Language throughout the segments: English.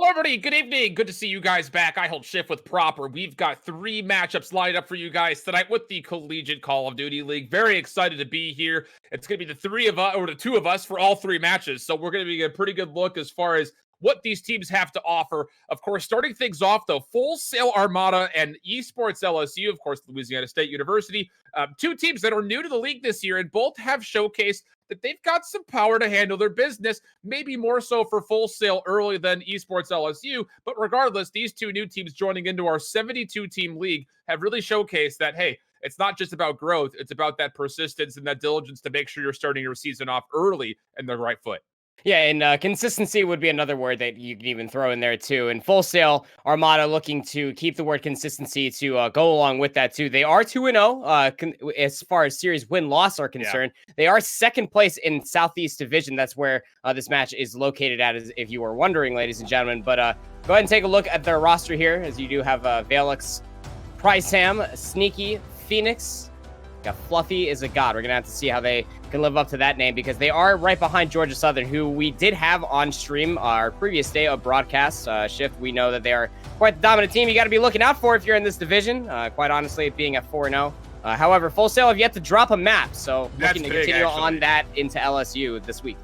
Hello, everybody. Good evening. Good to see you guys back. I hold shift with Proper. We've got 3 matchups lined up for you guys tonight with the Collegiate Call of Duty League. Very excited to be here. It's going to be the 3 of us, or the 2 of us, for all 3 matches. So we're going to be a pretty good look as far as what these teams have to offer. Of course, starting things off, though, Full Sail Armada and Esports LSU, of course, Louisiana State University. 2 teams that are new to the league this year, and both have showcased that they've got some power to handle their business, maybe more so for Full Sail early than Esports LSU. But regardless, these 2 new teams joining into our 72-team league have really showcased that, hey, it's not just about growth. It's about that persistence and that diligence to make sure you're starting your season off early in the right foot. Yeah, and consistency would be another word that you can even throw in there too. And Full Sail Armada looking to keep the word consistency to go along with that too. They are 2-0 as far as series win-loss are concerned. Yeah. They are second place in Southeast Division. That's where this match is located at, if you were wondering, ladies and gentlemen. But go ahead and take a look at their roster here, as you do have Valix, Priceham, Sneaky, Phoenix. Got Fluffy is a god. We're going to have to see how they can live up to that name, because they are right behind Georgia Southern, who we did have on stream our previous day of broadcast shift. We know that they are quite the dominant team you got to be looking out for if you're in this division, quite honestly, being at 4-0. However, Full Sail have yet to drop a map, so looking to continue on that into LSU this week.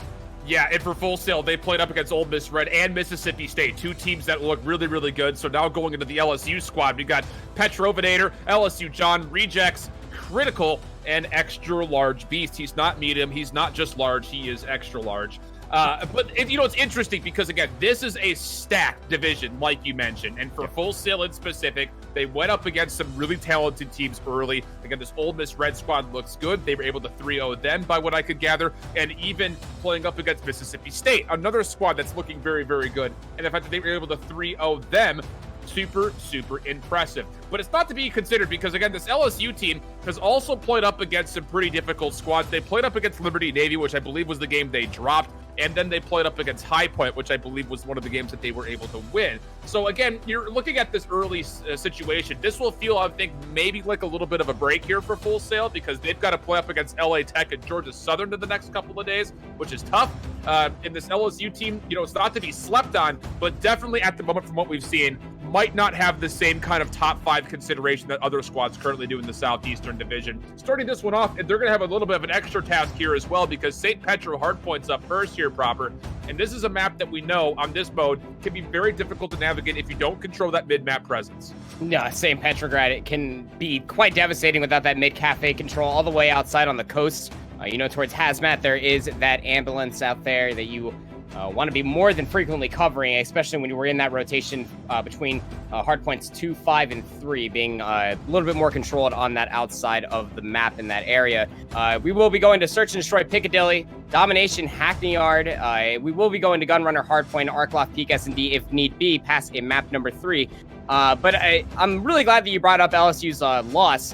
Yeah, and for Full Sail, they played up against Ole Miss Red and Mississippi State, 2 teams that look really, really good. So now going into the LSU squad, we got Petrovinator, LSU John, Rejects, Critical, and Extra Large Beast. He's not medium. He's not just large. He is extra large. But it's interesting because, again, this is a stacked division, like you mentioned. And for Full Sail in specific, they went up against some really talented teams early. Again, this Ole Miss Red squad looks good. They were able to 3-0 them, by what I could gather. And even playing up against Mississippi State, another squad that's looking very, very good. And the fact that they were able to 3-0 them, super, super impressive. But it's not to be considered because, again, this LSU team has also played up against some pretty difficult squads. They played up against Liberty Navy, which I believe was the game they dropped. And then they played up against High Point, which I believe was one of the games that they were able to win. So, again, you're looking at this early situation. This will feel, I think, maybe like a little bit of a break here for Full Sail, because they've got to play up against LA Tech and Georgia Southern in the next couple of days, which is tough. In this LSU team, it's not to be slept on, but definitely at the moment, from what we've seen, might not have the same kind of top 5 consideration that other squads currently do in the Southeastern Division. Starting this one off, they're going to have a little bit of an extra task here as well, because St. Petro Hardpoint's up first here, Proper. And this is a map that we know on this mode can be very difficult to navigate if you don't control that mid-map presence. Yeah, St. Petrograd, it can be quite devastating without that mid-cafe control all the way outside on the coast. Towards Hazmat, there is that ambulance out there that you want to be more than frequently covering, especially when you were in that rotation between hardpoints 2, 5, and 3, being a little bit more controlled on that outside of the map in that area. We will be going to Search and Destroy Piccadilly, Domination Hackney Yard. We will be going to Gunrunner Hardpoint, Arkloff Peak S&D if need be, past a map number 3. But I'm really glad that you brought up LSU's loss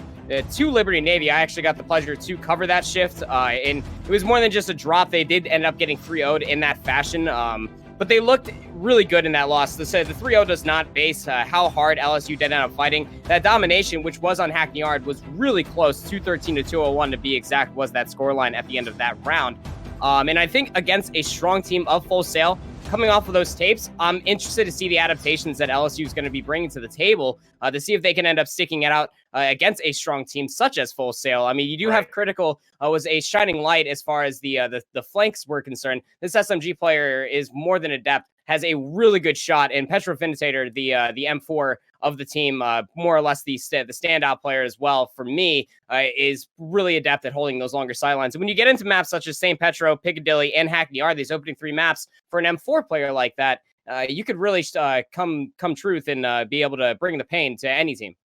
to Liberty Navy. I actually got the pleasure to cover that shift, and it was more than just a drop. They did end up getting 3-0'd in that fashion, but they looked really good in that loss. The 3-0 does not base how hard LSU did end up fighting. That domination, which was on Hackney Yard, was really close. 213 to 201 to be exact was that scoreline at the end of that round. And I think against a strong team of Full Sail, coming off of those tapes, I'm interested to see the adaptations that LSU is going to be bringing to the table to see if they can end up sticking it out against a strong team such as Full Sail. I mean, you do have Critical was a shining light as far as the flanks were concerned. This SMG player is more than adept, has a really good shot, and Petrovinator, the M4 of the team, more or less the standout player as well for me, is really adept at holding those longer sidelines. And when you get into maps such as St. Petro, Piccadilly, and Hackney Yard, these opening 3 maps for an M4 player like that, you could really come truth and be able to bring the pain to any team.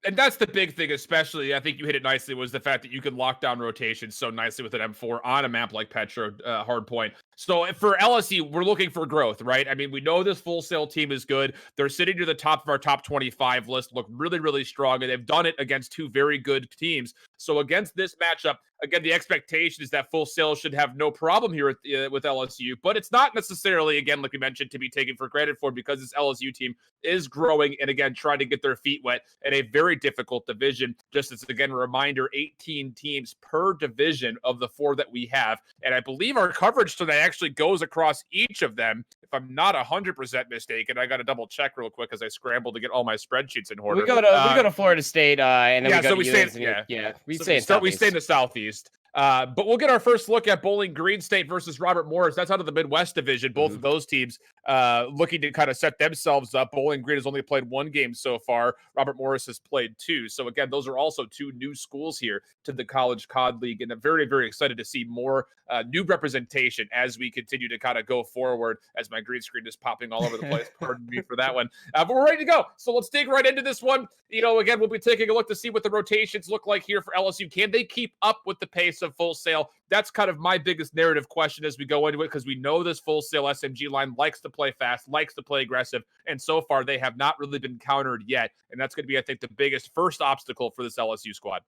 And that's the big thing, especially, I think you hit it nicely, was the fact that you can lock down rotations so nicely with an M4 on a map like Petro Hardpoint. So for LSU, we're looking for growth, right? I mean, we know this Full Sail team is good. They're sitting to the top of our top 25 list, look really, really strong, and they've done it against 2 very good teams. So against this matchup, again, the expectation is that Full Sail should have no problem here with LSU, but it's not necessarily, again, like we mentioned, to be taken for granted for, because this LSU team is growing and, again, trying to get their feet wet in a very very difficult division. Just as, again, a reminder, 18 teams per division of the 4 that we have. And I believe our coverage today actually goes across each of them. If I'm not 100% mistaken, I got to double check real quick as I scramble to get all my spreadsheets in order. We go to Florida State, and then we stay in the Southeast. But we'll get our first look at Bowling Green State versus Robert Morris. That's out of the Midwest Division. Both of those teams looking to kind of set themselves up. Bowling Green has only played 1 game so far. Robert Morris has played 2. So again, those are also 2 new schools here to the College COD League. And I'm very, very excited to see more new representation as we continue to kind of go forward, as my green screen is popping all over the place. Pardon me for that one. But we're ready to go. So let's dig right into this one. Again, we'll be taking a look to see what the rotations look like here for LSU. Can they keep up with the pace of Full Sail? That's kind of my biggest narrative question as we go into it, because we know this Full Sail SMG line likes to play fast, likes to play aggressive, and so far they have not really been countered yet. And that's going to be, I think, the biggest first obstacle for this LSU squad.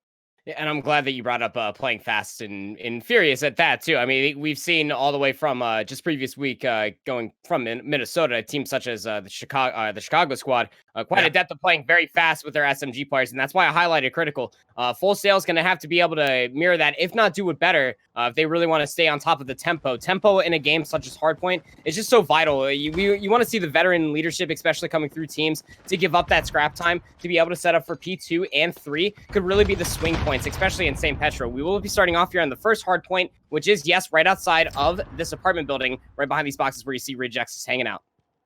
Yeah, and I'm glad that you brought up playing fast and furious at that too. I mean, we've seen all the way from just previous week going from Minnesota, teams such as the Chicago squad, quite adept at playing very fast with their SMG players, and that's why I highlighted Critical. Full Sail is going to have to be able to mirror that, if not do it better, if they really want to stay on top of the tempo. Tempo in a game such as Hardpoint is just so vital. You want to see the veteran leadership, especially coming through teams, to give up that scrap time to be able to set up for P2 and 3 could really be the swing points, especially in St. Petro. We will be starting off here on the first hard point, which is, yes, right outside of this apartment building, right behind these boxes where you see Rejects is hanging out.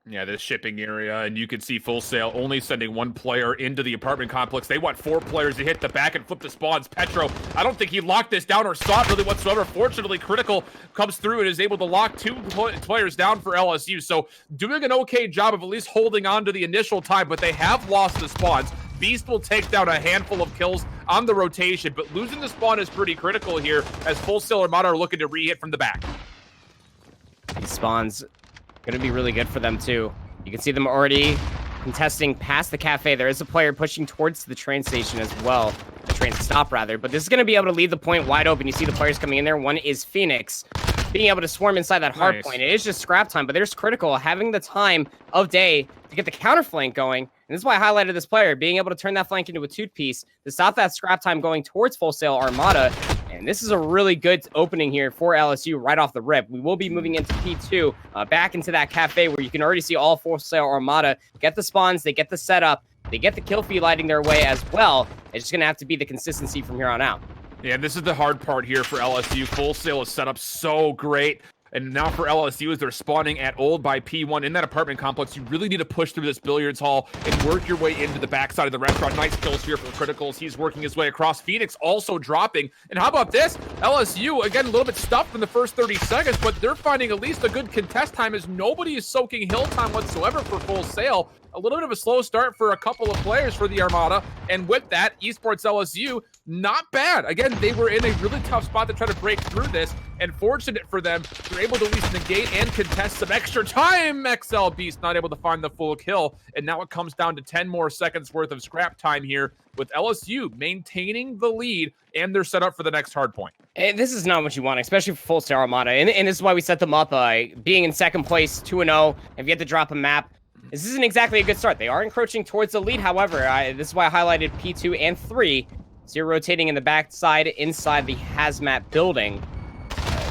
Yeah, this shipping area, and you can see Full Sail only sending 1 player into the apartment complex. They want 4 players to hit the back and flip the spawns. Petro, I don't think he locked this down or saw it really whatsoever. Fortunately, Critical comes through and is able to lock 2 players down for LSU. So doing an okay job of at least holding on to the initial time, but they have lost the spawns. Beast will take down a handful of kills on the rotation, but losing the spawn is pretty critical here as Full Sail Armada are looking to re-hit from the back. These spawns going to be really good for them too. You can see them already contesting past the cafe. There is a player pushing towards the train station as well. The train stop, rather. But this is going to be able to leave the point wide open. You see the players coming in there. One is Phoenix, being able to swarm inside that hard point. It is just scrap time, but there's Critical having the time of day to get the counter flank going. And this is why I highlighted this player, being able to turn that flank into a 2-piece to stop that scrap time going towards Full Sail Armada. And this is a really good opening here for LSU right off the rip. We will be moving into P2, back into that cafe where you can already see all Full Sail Armada get the spawns, they get the setup, they get the kill feed lighting their way as well. It's just going to have to be the consistency from here on out. Yeah, this is the hard part here for LSU. Full Sail is set up so great. And now for LSU, as they're spawning at Old by P1 in that apartment complex, you really need to push through this billiards hall and work your way into the backside of the restaurant. Nice kills here for Criticals. He's working his way across. Phoenix also dropping. And how about this? LSU, again, a little bit stuffed in the first 30 seconds, but they're finding at least a good contest time as nobody is soaking hill time whatsoever for Full Sail. A little bit of a slow start for a couple of players for the Armada. And with that, Esports LSU, not bad. Again, they were in a really tough spot to try to break through this. And fortunate for them, they're able to at least negate and contest some extra time. XL Beast not able to find the full kill. And now it comes down to 10 more seconds worth of scrap time here with LSU maintaining the lead, and they're set up for the next hard point. And this is not what you want, especially for Full Sail Armada. And this is why we set them up, being in second place, 2-0, have yet to drop a map. This isn't exactly a good start. They are encroaching towards the lead, however. This is why I highlighted P2 and 3. So you're rotating in the backside inside the hazmat building.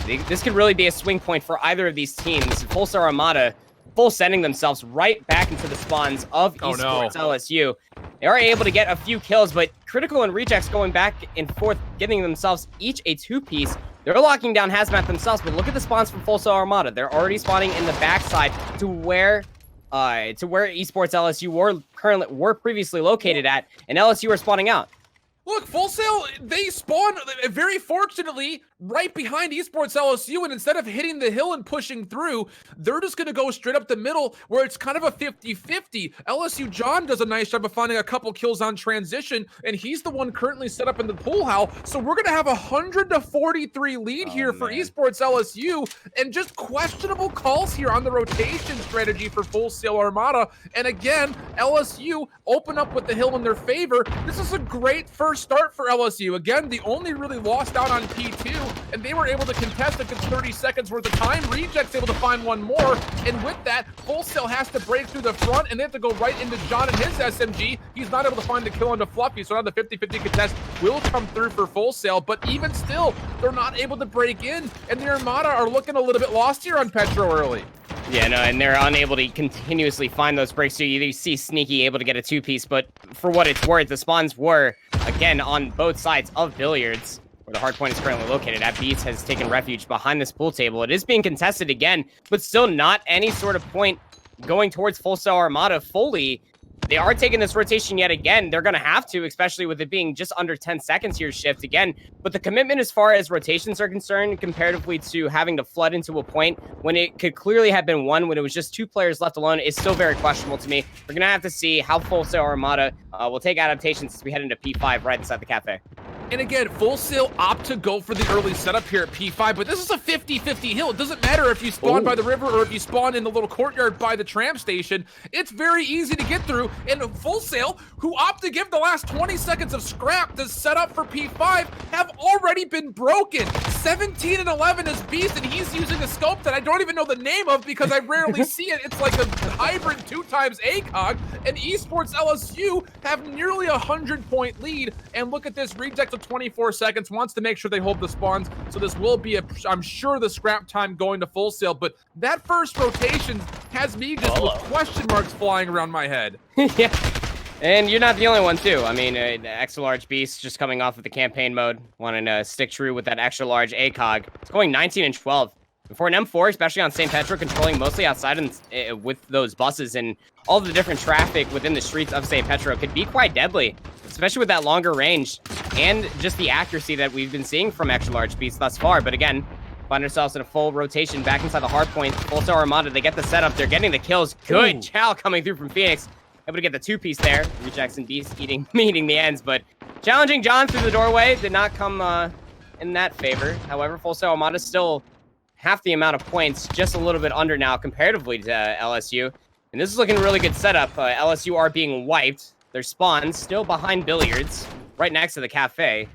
This could really be a swing point for either of these teams. Full Sail Armada full sending themselves right back into the spawns of Esports LSU. They are able to get a few kills, but Critical and Rejects going back and forth, getting themselves each a 2-piece. They're locking down hazmat themselves, but look at the spawns from Full Sail Armada. They're already spawning in the backside to where Esports LSU were previously located at, and LSU are spawning out. Look, Full Sail, they spawn, very fortunately, right behind Esports LSU, and instead of hitting the hill and pushing through, they're just going to go straight up the middle, where it's kind of a 50-50. LSU John does a nice job of finding a couple kills on transition, and he's the one currently set up in the pool hall, so we're going to have a 100-43 lead here for Esports LSU, and just questionable calls here on the rotation strategy for Full Sail Armada, and again, LSU open up with the hill in their favor. This is a great first start for LSU. Again, the only really lost out on P2 and they were able to contest it in 30 seconds worth of time. Rejects able to find one more, and with that, Full Sail has to break through the front, and they have to go right into John and his SMG. He's not able to find the kill onto Fluffy, so now the 50-50 contest will come through for Full Sail, but even still, they're not able to break in, and the Armada are looking a little bit lost here on Petro early. Yeah, no, and they're unable to continuously find those breaks. So you see Sneaky able to get a two-piece, but for what it's worth, the spawns were, again, on both sides of Billiards, where the hardpoint is currently located. At Beast has taken refuge behind this pool table. It is being contested again, but still not any sort of point going towards Full Sail Armada fully. They are taking this rotation yet again. They're going to have to, especially with it being just under 10 seconds here shift again. But the commitment as far as rotations are concerned, comparatively to having to flood into a point when it could clearly have been won when it was just 2 players left alone, is still very questionable to me. We're going to have to see how Full Sail Armada will take adaptations as we head into P5 right inside the cafe. And again, Full Sail opt to go for the early setup here at P5, but this is a 50-50 hill. It doesn't matter if you spawn by the river or if you spawn in the little courtyard by the tram station. It's very easy to get through, and Full Sail, who opt to give the last 20 seconds of scrap to set up for P5, have already been broken. 17 and 11 is Beast, and he's using a scope that I don't even know the name of because I rarely see it. It's like a hybrid 2x ACOG, and Esports LSU have nearly 100-point lead, and look at this, Reject of 24 seconds, wants to make sure they hold the spawns, so this will be, I'm sure, the scrap time going to Full Sail, but that first rotation has me just with question marks flying around my head. Yeah, and you're not the only one, too. I mean, extra large Beast just coming off of the campaign mode, wanting to stick true with that extra large ACOG. It's going 19 and 12. For an M4, especially on St. Petro, controlling mostly outside and with those buses and all the different traffic within the streets of St. Petro could be quite deadly, especially with that longer range and just the accuracy that we've been seeing from extra large Beasts thus far. But again, find ourselves in a full rotation back inside the hard point. Full Sail Armada, they get the setup. They're getting the kills. Good chow coming through from Phoenix. Able to get the two-piece there. Rejects and Beast meeting the ends, but challenging John through the doorway did not come in that favor. However, Full Sail Armada still half the amount of points, just a little bit under now comparatively to LSU. And this is looking a really good setup. LSU are being wiped. Their spawns still behind Billiards, right next to the cafe.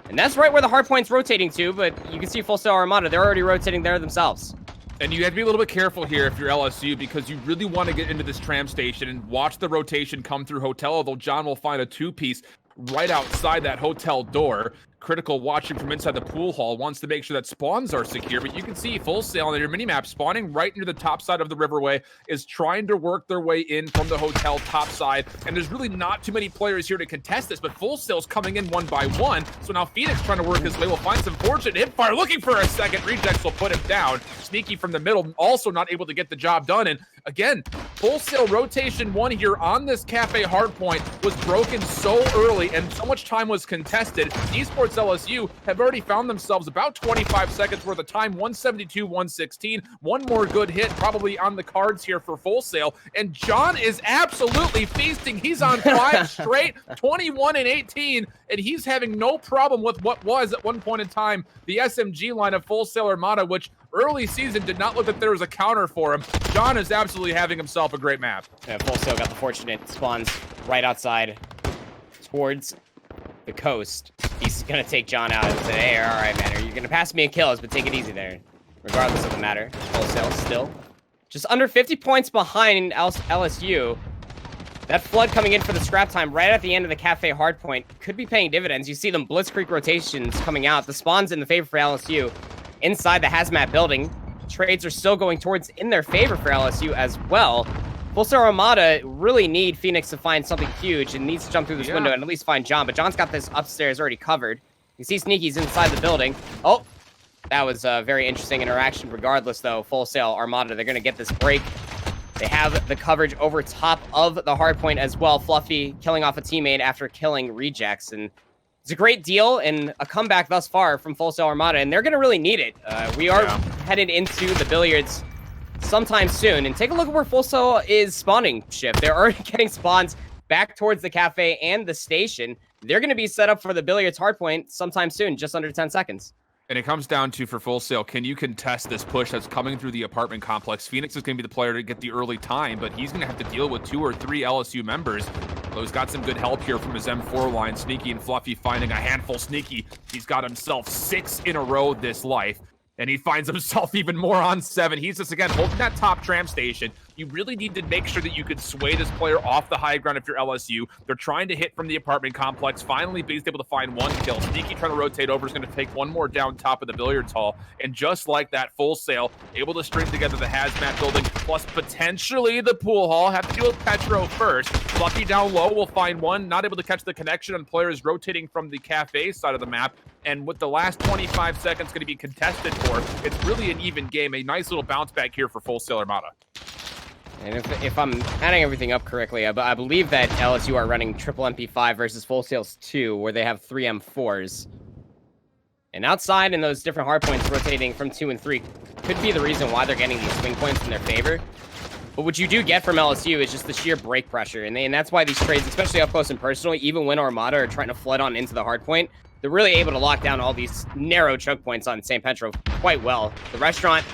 And that's right where the hardpoint's rotating to, but you can see Full Sail Armada, they're already rotating there themselves. And you have to be a little bit careful here if you're LSU, because you really want to get into this tram station and watch the rotation come through hotel, although John will find a two-piece right outside that hotel door. Critical watching from inside the pool hall, wants to make sure that spawns are secure, but you can see Full Sail on your minimap spawning right near the top side of the riverway is trying to work their way in from the hotel top side, and there's really not too many players here to contest this, but Full Sail's coming in one by one, so now Phoenix trying to work his way will find some fortunate hip fire, looking for a second. Rejects will put him down. Sneaky from the middle, also not able to get the job done, and again, Full Sail rotation 1 here on this cafe hardpoint was broken so early and so much time was contested. Esports LSU have already found themselves about 25 seconds worth of time, 172-116. One more good hit probably on the cards here for Full Sail, and John is absolutely feasting. He's on 5 straight, 21 and 18, and he's having no problem with what was at one point in time the SMG line of Full Sail Armada, which early season did not look like there was a counter for him. John is absolutely having himself a great map. Yeah, Full Sail got the fortunate spawns right outside towards the coast. He's gonna take John out and say, hey, all right, man, you're gonna pass me in kills, but take it easy there. Regardless of the matter, Full Sail still just under 50 points behind LSU. That flood coming in for the scrap time right at the end of the cafe hardpoint could be paying dividends. You see them blitzkrieg rotations coming out. The spawns in the favor for LSU inside the hazmat building. Trades are still going towards in their favor for LSU as well. Full Sail Armada really need Phoenix to find something huge and needs to jump through this window and at least find John, but John's got this upstairs already covered. You see Sneaky's inside the building. Oh, that was a very interesting interaction regardless, though. Full Sail Armada, they're going to get this break. They have the coverage over top of the hardpoint as well. Fluffy killing off a teammate after killing Rejects, and it's a great deal and a comeback thus far from Full Sail Armada, and they're going to really need it. We are headed into the Billiards sometime soon, and take a look at where Full Sail is spawning shift. They're already getting spawns back towards the cafe and the station. They're going to be set up for the Billiards hardpoint sometime soon, just under 10 seconds. And it comes down to, for Full Sail, can you contest this push that's coming through the apartment complex? Phoenix is going to be the player to get the early time, but he's going to have to deal with 2 or 3 LSU members. He's got some good help here from his M4 line. Sneaky and Fluffy finding a handful. Sneaky, he's got himself 6 in a row this life. And he finds himself even more on 7. He's just, again, holding that top tram station. You really need to make sure that you can sway this player off the high ground if you're LSU. They're trying to hit from the apartment complex. Finally, B's able to find 1 kill. Sneaky trying to rotate over is going to take 1 more down top of the billiards hall. And just like that, Full Sail able to string together the hazmat building, plus potentially the pool hall. Have to deal with Petro first. Fluffy down low will find 1. Not able to catch the connection on players rotating from the cafe side of the map. And with the last 25 seconds going to be contested for, it's really an even game. A nice little bounce back here for Full Sail Armada. And if I'm adding everything up correctly, I believe that LSU are running triple MP5 versus Full Sail's 2, where they have 3 M4s. And outside in those different hard points rotating from 2 and 3 could be the reason why they're getting these swing points in their favor. But what you do get from LSU is just the sheer break pressure. And that's why these trades, especially up close and personal, even when Armada are trying to flood on into the hard point, they're really able to lock down all these narrow choke points on St. Petro quite well. The restaurant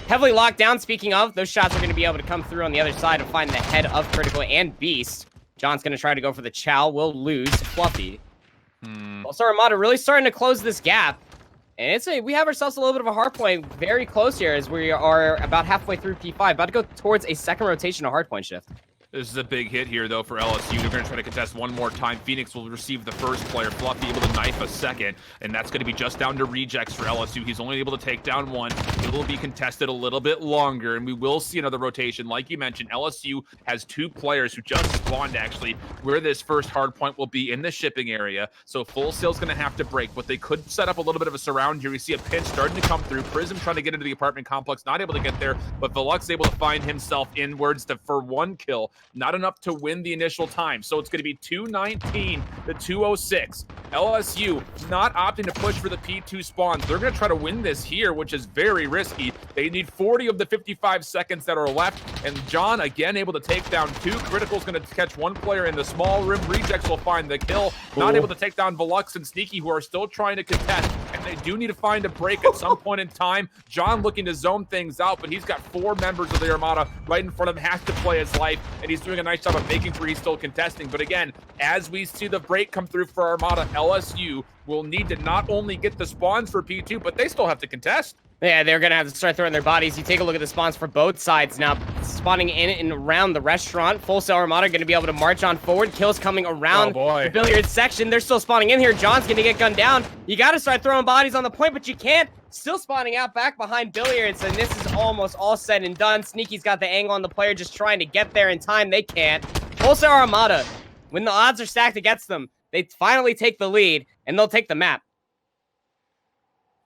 heavily locked down. Speaking of, those shots are going to be able to come through on the other side and find the head of Critical and Beast. John's going to try to go for the chow. Will lose to Fluffy. Also, Armada really starting to close this gap. And we have ourselves a little bit of a hard point very close here as we are about halfway through P5. About to go towards a second rotation of hard point shift. This is a big hit here, though, for LSU. They're going to try to contest 1 more time. Phoenix will receive the first player. Fluffy able to knife a second, and that's going to be just down to rejects for LSU. He's only able to take down 1. It will be contested a little bit longer, and we will see another rotation. Like you mentioned, LSU has 2 players who just spawned, actually, where this first hard point will be in the shipping area. So Full Sail's going to have to break, but they could set up a little bit of a surround here. We see a pinch starting to come through. Prism trying to get into the apartment complex, not able to get there, but Velux able to find himself inwards for 1 kill. Not enough to win the initial time. So it's going to be 219 to 206. LSU not opting to push for the P2 spawns. They're going to try to win this here, which is very risky. They need 40 of the 55 seconds that are left. And John, again, able to take down 2. Critical's going to catch 1 player in the small room. Rejects will find the kill. Not able to take down Velux and Sneaky, who are still trying to contest. And they do need to find a break at some point in time. John looking to zone things out, but he's got 4 members of the Armada right in front of him, has to play his life, and he's doing a nice job of making sure he's still contesting. But again, as we see the break come through for Armada, LSU will need to not only get the spawns for P2, but they still have to contest. Yeah, they're going to have to start throwing their bodies. You take a look at the spawns for both sides now. Spawning in and around the restaurant. Full Sail Armada going to be able to march on forward. Kills coming around the billiards section. They're still spawning in here. John's going to get gunned down. You got to start throwing bodies on the point, but you can't. Still spawning out back behind billiards, and this is almost all said and done. Sneaky's got the angle on the player, just trying to get there in time. They can't. Full Sail Armada, when the odds are stacked against them, they finally take the lead, and they'll take the map.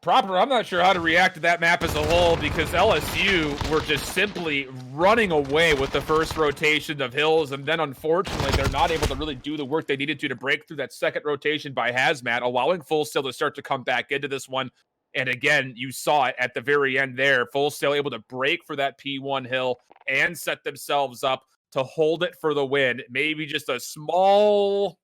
I'm not sure how to react to that map as a whole, because LSU were just simply running away with the first rotation of Hills, and then unfortunately they're not able to really do the work they needed to break through that second rotation by Hazmat, allowing Full Sail to start to come back into this one. And again, you saw it at the very end there. Full Sail able to break for that P1 hill and set themselves up to hold it for the win. Maybe just a small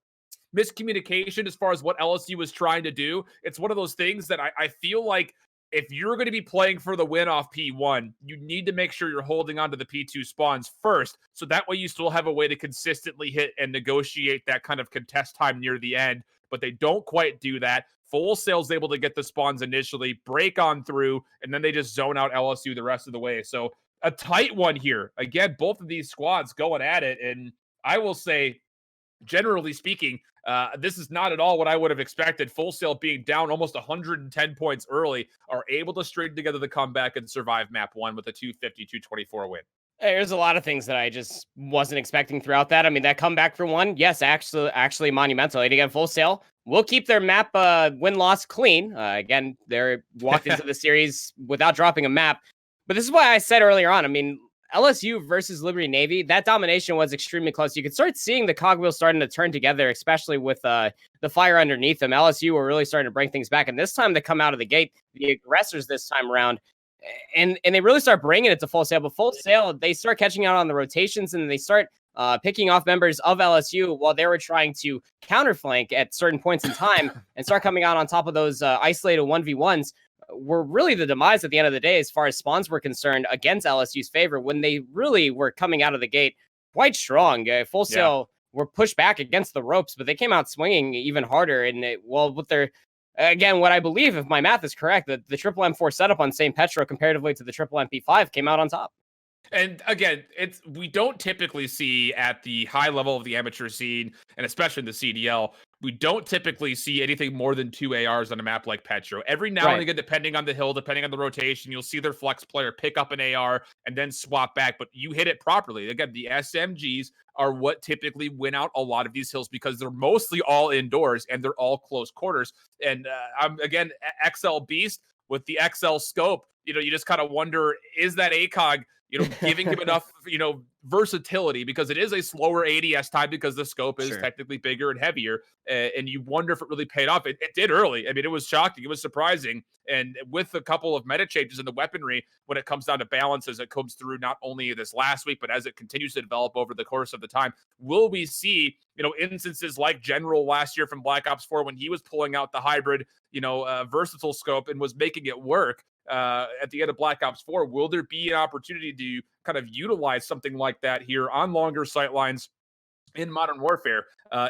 miscommunication as far as what LSU was trying to do. It's one of those things that I feel like if you're going to be playing for the win off P1, you need to make sure you're holding on to the P2 spawns first, so that way you still have a way to consistently hit and negotiate that kind of contest time near the end. But they don't quite do that. Full Sail's able to get the spawns initially, break on through, and then they just zone out LSU the rest of the way. So a tight one here. Again, both of these squads going at it, and I will say, generally speaking, this is not at all what I would have expected. Full Sail being down almost 110 points early are able to string together the comeback and survive map 1 with a 250-224 win. There's a lot of things that I just wasn't expecting throughout that. I mean, that comeback for 1, yes, actually monumental. And again, Full Sail will keep their map win-loss clean. Again, they're walked into the series without dropping a map. But this is why I said earlier on, I mean, LSU versus Liberty Navy, that domination was extremely close. You could start seeing the cogwheels starting to turn together, especially with the fire underneath them. LSU were really starting to bring things back. And this time they come out of the gate, the aggressors this time around, and they really start bringing it to Full Sail. But Full Sail, they start catching out on the rotations, and they start picking off members of LSU while they were trying to counterflank at certain points in time and start coming out on top of those isolated 1v1s. Were really the demise at the end of the day as far as spawns were concerned against LSU's favor when they really were coming out of the gate quite strong. Full Sail were pushed back against the ropes, but they came out swinging even harder. And with their, again, what I believe, if my math is correct, that the triple M4 setup on St. Petro comparatively to the triple MP5 came out on top. And again, we don't typically see at the high level of the amateur scene, and especially in the CDL, we don't typically see anything more than 2 ARs on a map like Petro. Every now and again, depending on the hill, depending on the rotation, you'll see their flex player pick up an AR and then swap back, but you hit it properly. Again, the SMGs are what typically win out a lot of these hills because they're mostly all indoors and they're all close quarters. And I'm again, XL Beast with the XL scope, you just kind of wonder, is that ACOG giving him enough, versatility, because it is a slower ADS time because the scope is technically bigger and heavier. And you wonder if it really paid off. It did early. I mean, it was shocking. It was surprising. And with a couple of meta changes in the weaponry, when it comes down to balance, as it comes through not only this last week, but as it continues to develop over the course of the time, will we see, instances like General last year from Black Ops 4 when he was pulling out the hybrid, versatile scope and was making it work. At the end of Black Ops 4, will there be an opportunity to kind of utilize something like that here on longer sightlines in Modern Warfare?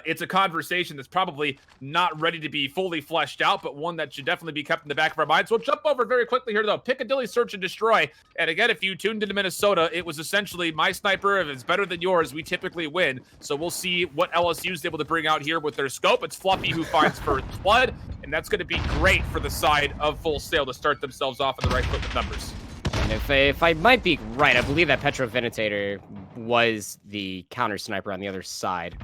It's a conversation that's probably not ready to be fully fleshed out, but one that should definitely be kept in the back of our minds. We'll jump over very quickly here, though. Piccadilly Search and Destroy. And again, if you tuned into Minnesota, it was essentially my sniper. If it's better than yours, we typically win. So we'll see what LSU is able to bring out here with their scope. It's Fluffy who finds first blood, and that's going to be great for the side of Full Sail to start themselves off on the right foot with numbers. And if I might be right, I believe that Petro Venitator was the counter sniper on the other side.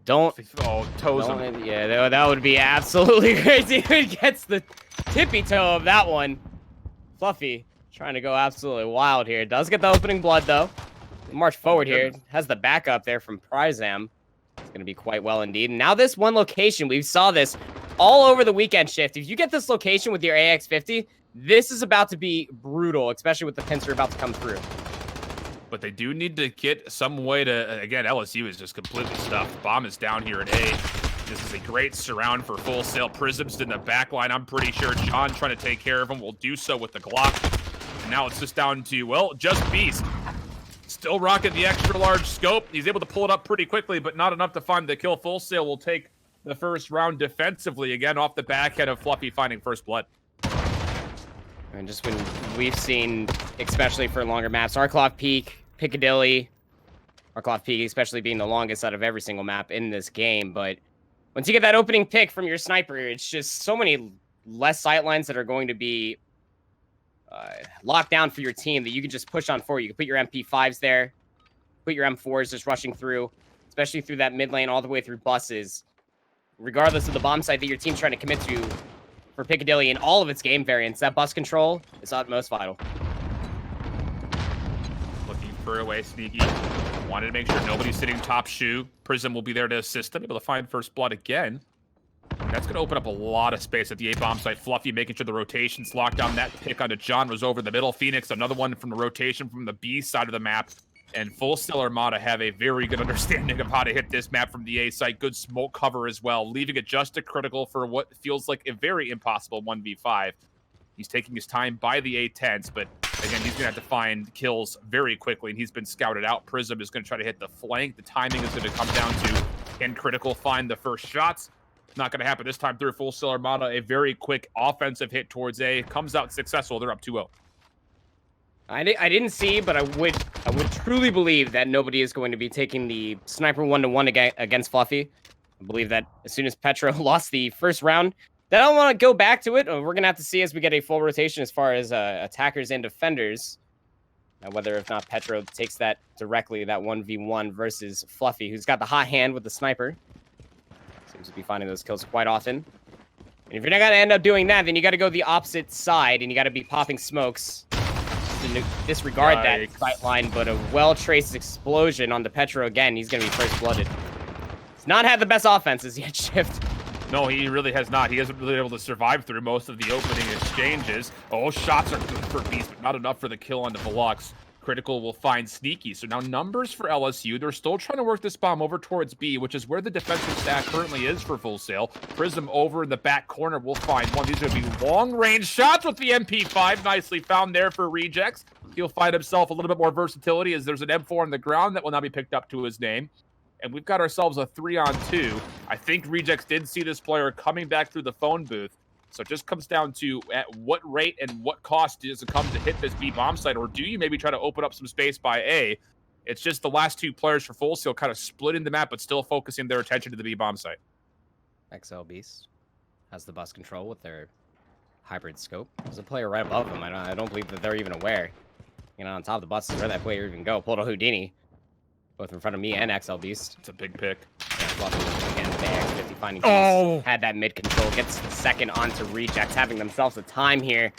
Toes him. Yeah, that would be absolutely crazy. He gets the tippy toe of that one. Fluffy trying to go absolutely wild here. Does get the opening blood, though. March forward here. Has the backup there from Prizam. It's going to be quite well indeed. And now this one location, we saw this all over the weekend shift. If you get this location with your AX50, this is about to be brutal, especially with the pincer about to come through. But they do need to get some way to, again, LSU is just completely stuffed. Bomb is down here at A. This is a great surround for Full Sail. Prism's in the back line, I'm pretty sure. John trying to take care of him will do so with the Glock. And now it's just down to, well, just Beast. Still rocking the extra large scope. He's able to pull it up pretty quickly, but not enough to find the kill. Full Sail will take the first round defensively, again, off the back end of Fluffy finding first blood. And just when we've seen, especially for longer maps, Arclock Peak, Piccadilly, Arclock Peak especially being the longest out of every single map in this game. But once you get that opening pick from your sniper, it's just so many less sightlines that are going to be locked down for your team that you can just push on forward. You can put your MP5s there, put your M4s just rushing through, especially through that mid lane all the way through buses. Regardless of the bomb site that your team's trying to commit to, for Piccadilly in all of its game variants, that bus control is utmost vital. Looking for a way, Sneaky. Wanted to make sure nobody's sitting top shoe. Prism will be there to assist them, able to find first blood again. And that's going to open up a lot of space at the A bomb site. Fluffy making sure the rotation's locked down. That pick onto John was over the middle. Phoenix, another one from the rotation from the B side of the map. And Full Sail Armada have a very good understanding of how to hit this map from the A site. Good smoke cover as well, leaving it just a critical for what feels like a very impossible 1v5. He's taking his time by the A10s, but again, he's going to have to find kills very quickly, and he's been scouted out. Prism is going to try to hit the flank. The timing is going to come down to, can Critical find the first shots? Not going to happen this time through Full Sail Armada. A very quick offensive hit towards A. Comes out successful. They're up 2-0. I didn't see, but I would truly believe that nobody is going to be taking the sniper 1-to-1 against Fluffy. I believe that as soon as Petro lost the first round, then I don't want to go back to it. We're going to have to see as we get a full rotation as far as attackers and defenders. Whether if not Petro takes that directly, that 1v1 versus Fluffy, who's got the hot hand with the sniper. Seems to be finding those kills quite often. And if you're not going to end up doing that, then you got to go the opposite side, and you got to be popping smokes. To disregard that sight line, but a well-traced explosion on the Petro again. He's going to be first blooded. He's not had the best offenses yet, Shift. No, he really has not. He hasn't really been able to survive through most of the opening exchanges. Oh, shots are good for Beast, but not enough for the kill on the Velux. Critical will find Sneaky. So now numbers for LSU. They're still trying to work this bomb over towards B, which is where the defensive stack currently is for Full Sail. Prism over in the back corner will find one. These are going to be long-range shots with the MP5. Nicely found there for Rejects. He'll find himself a little bit more versatility as there's an M4 on the ground that will now be picked up to his name. and we've got ourselves a 3-on-2. I think Rejects did see this player coming back through the phone booth. So it just comes down to at what rate and what cost does it come to hit this B bomb site, or do you maybe try to open up some space by A? It's just the last two players for Full Sail kind of splitting the map, but still focusing their attention to the B bomb site. XL Beast has the bus control with their hybrid scope. There's a player right above them. I don't believe that they're even aware. You know, on top of the bus is where that player even go. Pulled a Houdini, both in front of me and XL Beast. It's a big pick. Again, the X50 finding Beast. Had that mid control. Gets the second onto Rejects, having themselves a time here.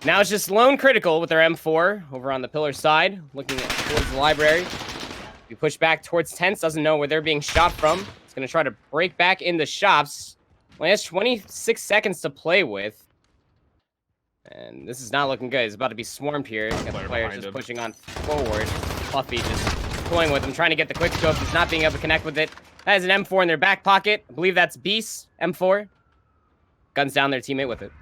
Now it's just lone critical with their M4 over on the pillar side, looking towards the library. We push back towards tents, doesn't know where they're being shot from. It's going to try to break back in the shops. Only has 26 seconds to play with. And this is not looking good. It's about to be swarmed here. Got the player just pushing on forward. Fluffy just pulling with him, trying to get the quick scope. He's not being able to connect with it. That is an M4 in their back pocket. I believe that's Beast M4. Guns down their teammate with it.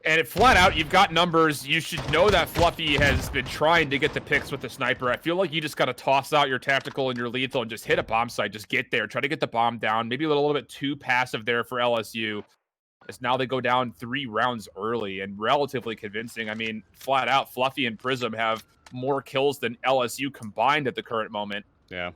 And it flat out, you've got numbers. You should know that Fluffy has been trying to get the picks with the sniper. I feel like you just got to toss out your tactical and your lethal and just hit a bomb site. Just get there. Try to get the bomb down. Maybe a little bit too passive there for LSU. As now they go down 3 rounds early and relatively convincing. I mean, flat out, Fluffy and Prism have more kills than LSU combined at the current moment. Yeah.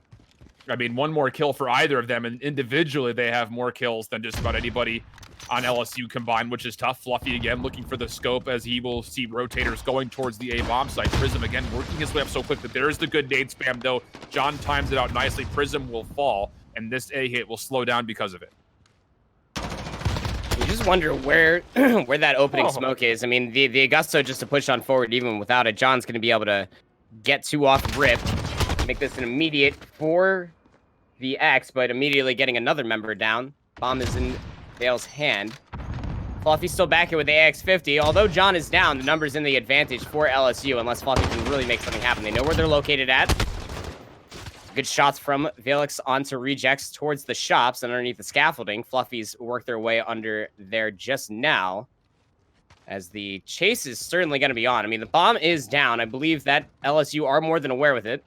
I mean, one more kill for either of them, and individually they have more kills than just about anybody on LSU combined, which is tough. Fluffy again looking for the scope as he will see rotators going towards the A bomb site. Prism again working his way up so quick that there is the good nade spam, though. John times it out nicely. Prism will fall, and this A hit will slow down because of it. You just wonder where where that opening smoke is. I mean, the Augusto just to push on forward even without it. John's going to be able to get 2 off rip, make this an immediate for the X, but immediately getting another member down. Bomb is in Dale's hand. Fluffy's still back here with the AX-50. Although John is down, the number's in the advantage for LSU unless Fluffy can really make something happen. They know where they're located at. Good shots from Valix onto Rejects towards the shops and underneath the scaffolding. Fluffies work their way under there just now, as the chase is certainly going to be on. I mean, the bomb is down. I believe that LSU are more than aware with it.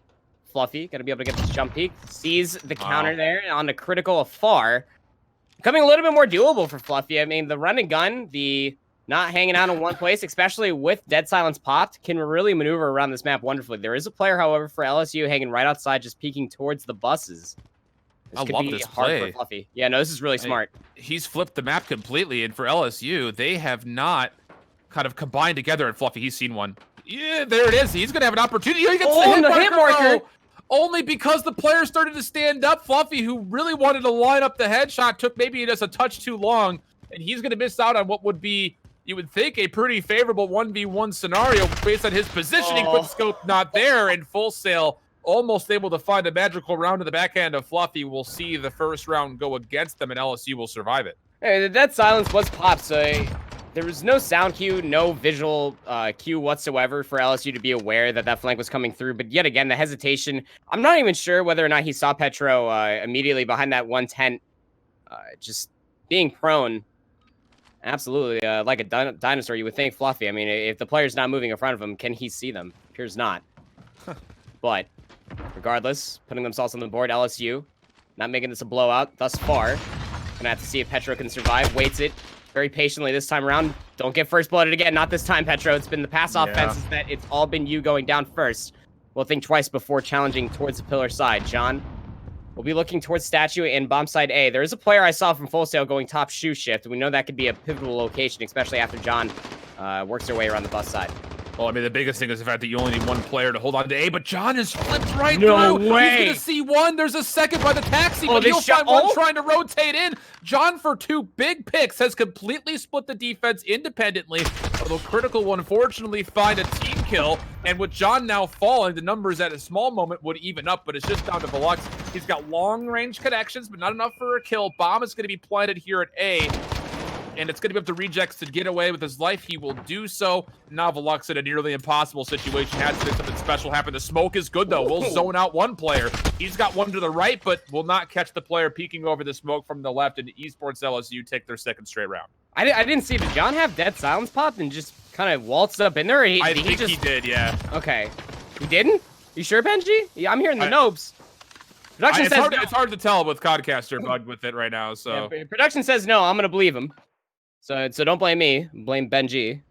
Fluffy going to be able to get this jump peek. Sees the counter there on the critical afar. Becoming a little bit more doable for Fluffy. I mean, the run and gun, the not hanging out in one place, especially with Dead Silence popped, can really maneuver around this map wonderfully. There is a player, however, for LSU hanging right outside, just peeking towards the buses. I love this play. For Fluffy. Yeah, no, this is really smart. He's flipped the map completely, and for LSU, they have not kind of combined together. And Fluffy, he's seen one. Yeah, there it is. He's going to have an opportunity. He gets the hit marker. Only because the player started to stand up. Fluffy, who really wanted to line up the headshot, took maybe just a touch too long, and he's going to miss out on what would be, you would think, a pretty favorable 1v1 scenario based on his positioning. Quick scope not there, and Full Sail almost able to find a magical round to the backhand of Fluffy. We'll see the first round go against them, and LSU will survive it. Hey, the Dead Silence was popped, so there was no sound cue, no visual cue whatsoever for LSU to be aware that that flank was coming through. But yet again, the hesitation, I'm not even sure whether or not he saw Petro immediately behind that one tent, just being prone. Absolutely, like a dinosaur, you would think Fluffy. I mean, if the player's not moving in front of him, can he see them? Appears not. But regardless, putting themselves on the board, LSU not making this a blowout thus far. Gonna have to see if Petro can survive. Waits it very patiently this time around. Don't get first blooded again. Not this time, Petro. It's been the past offenses that it's all been you going down first. We'll think twice before challenging towards the pillar side. John will be looking towards statue in bomb side A. There is a player I saw from Full Sail going top shoe shift. We know that could be a pivotal location, especially after John works their way around the bus side. Well, I mean, the biggest thing is the fact that you only need one player to hold on to A, but John is flipped right no through. Way. He's going to see one. There's a second by the taxi, but he'll find one trying to rotate in. John, for 2 big picks, has completely split the defense independently, although Critical will unfortunately find a team kill, and with John now falling, the numbers at a small moment would even up, but it's just down to Velux. He's got long-range connections, but not enough for a kill. Bomb is going to be planted here at A, and it's going to be up to Rejects to get away with his life. He will do so. Now Velux in a nearly impossible situation. Had to make something special happen. The smoke is good, though. We'll zone out one player. He's got one to the right, but will not catch the player peeking over the smoke from the left, and Esports LSU take their second straight round. I didn't see. Did John have Dead Silence popped and just kind of waltzed up in there? Or I think he did, yeah. Okay. He didn't? You sure, Benji? Yeah, I'm hearing the nopes. Production says it's hard to tell with Codcaster bugged with it right now. So yeah, production says no. I'm gonna believe him. So don't blame me. Blame Benji.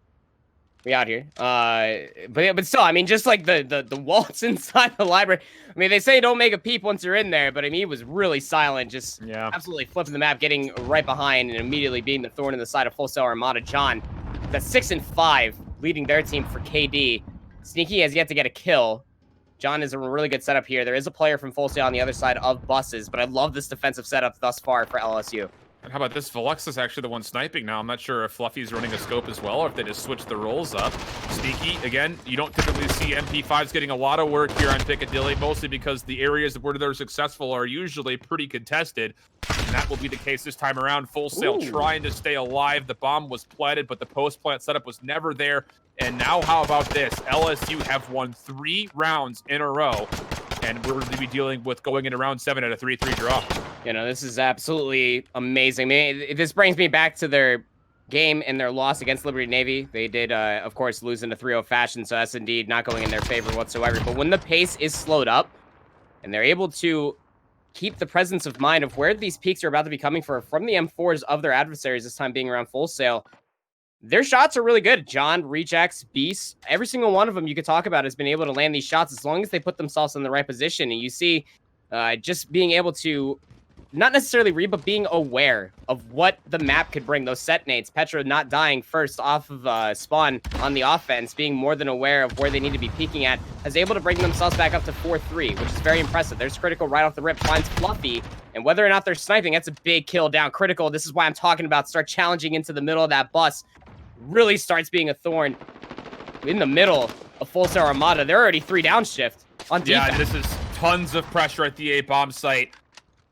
We out here. But still, I mean, just like the walls inside the library. I mean, they say don't make a peep once you're in there, but I mean, he was really silent, just absolutely flipping the map, getting right behind, and immediately being the thorn in the side of Full Sail Armada. John, that's 6 and 5, leading their team for KD. Sneaky has yet to get a kill. John is a really good setup here. There is a player from Full Sail on the other side of buses, but I love this defensive setup thus far for LSU. And how about this? Velux is actually the one sniping now. I'm not sure if Fluffy's running a scope as well, or if they just switch the roles up. Sneaky, again, you don't typically see MP5s getting a lot of work here on Piccadilly, mostly because the areas where they're successful are usually pretty contested. And that will be the case this time around. Full Sail trying to stay alive. The bomb was planted, but the post-plant setup was never there. And now how about this? LSU have won 3 rounds in a row. And we're going to be dealing with going into round 7 at a 3-3 draw. You know, this is absolutely amazing. I mean, this brings me back to their game and their loss against Liberty Navy. They did, of course, lose in a 3-0 fashion, so that's indeed not going in their favor whatsoever. But when the pace is slowed up and they're able to keep the presence of mind of where these peaks are about to be coming from the M4s of their adversaries, this time being around Full Sail, their shots are really good. John, Rejects, Beast, every single one of them you could talk about has been able to land these shots as long as they put themselves in the right position. And you see just being able to not necessarily read, but being aware of what the map could bring. Those set nades, Petro not dying first off of spawn on the offense, being more than aware of where they need to be peeking at, is able to bring themselves back up to 4-3, which is very impressive. There's Critical right off the rip, finds Fluffy, and whether or not they're sniping, that's a big kill down. Critical, this is why I'm talking about start challenging into the middle of that bus, really starts being a thorn in the middle of Full Sail Armada. They're already 3 downshift on defense. Yeah, this is tons of pressure at the A bomb site.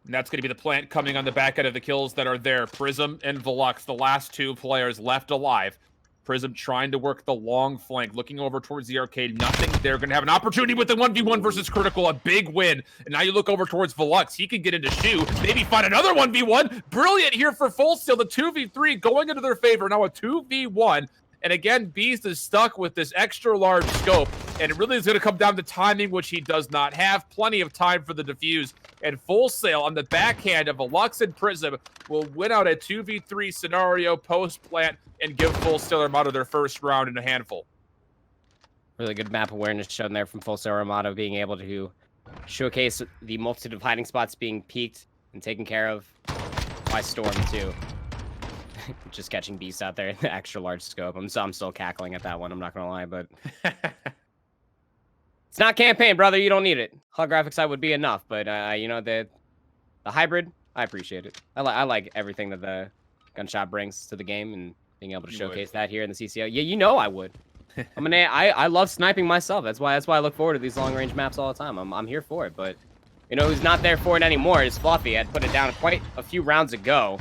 And that's going to be the plant coming on the back end of the kills that are there. Prism and Velux, the last 2 players left alive. Prism trying to work the long flank, looking over towards the arcade. Nothing. They're going to have an opportunity with the 1v1 versus Critical, a big win. And now you look over towards Velux. He can get into Shoe, maybe find another 1v1. Brilliant here for Full Sail. The 2v3 going into their favor. Now a 2v1. And again, Beast is stuck with this extra large scope, and it really is going to come down to timing, which he does not have. Plenty of time for the defuse, and Full Sail on the backhand of Velux and Prism will win out a 2v3 scenario post-plant and give Full Sail Armada their first round in a handful. Really good map awareness shown there from Full Sail Armada, being able to showcase the multitude of hiding spots being peeked and taken care of by Storm, too. Just catching Beast out there in the extra large scope. I'm still cackling at that one, I'm not gonna lie, but it's not campaign, brother. You don't need it. HUD graphics side would be enough, but you know, the hybrid, I appreciate it. I like everything that the gunshot brings to the game, and being able to showcase that here in the CCL. Yeah, you know I would. I love sniping myself. That's why I look forward to these long range maps all the time. I'm here for it, but you know who's not there for it anymore is Fluffy. I'd put it down quite a few rounds ago.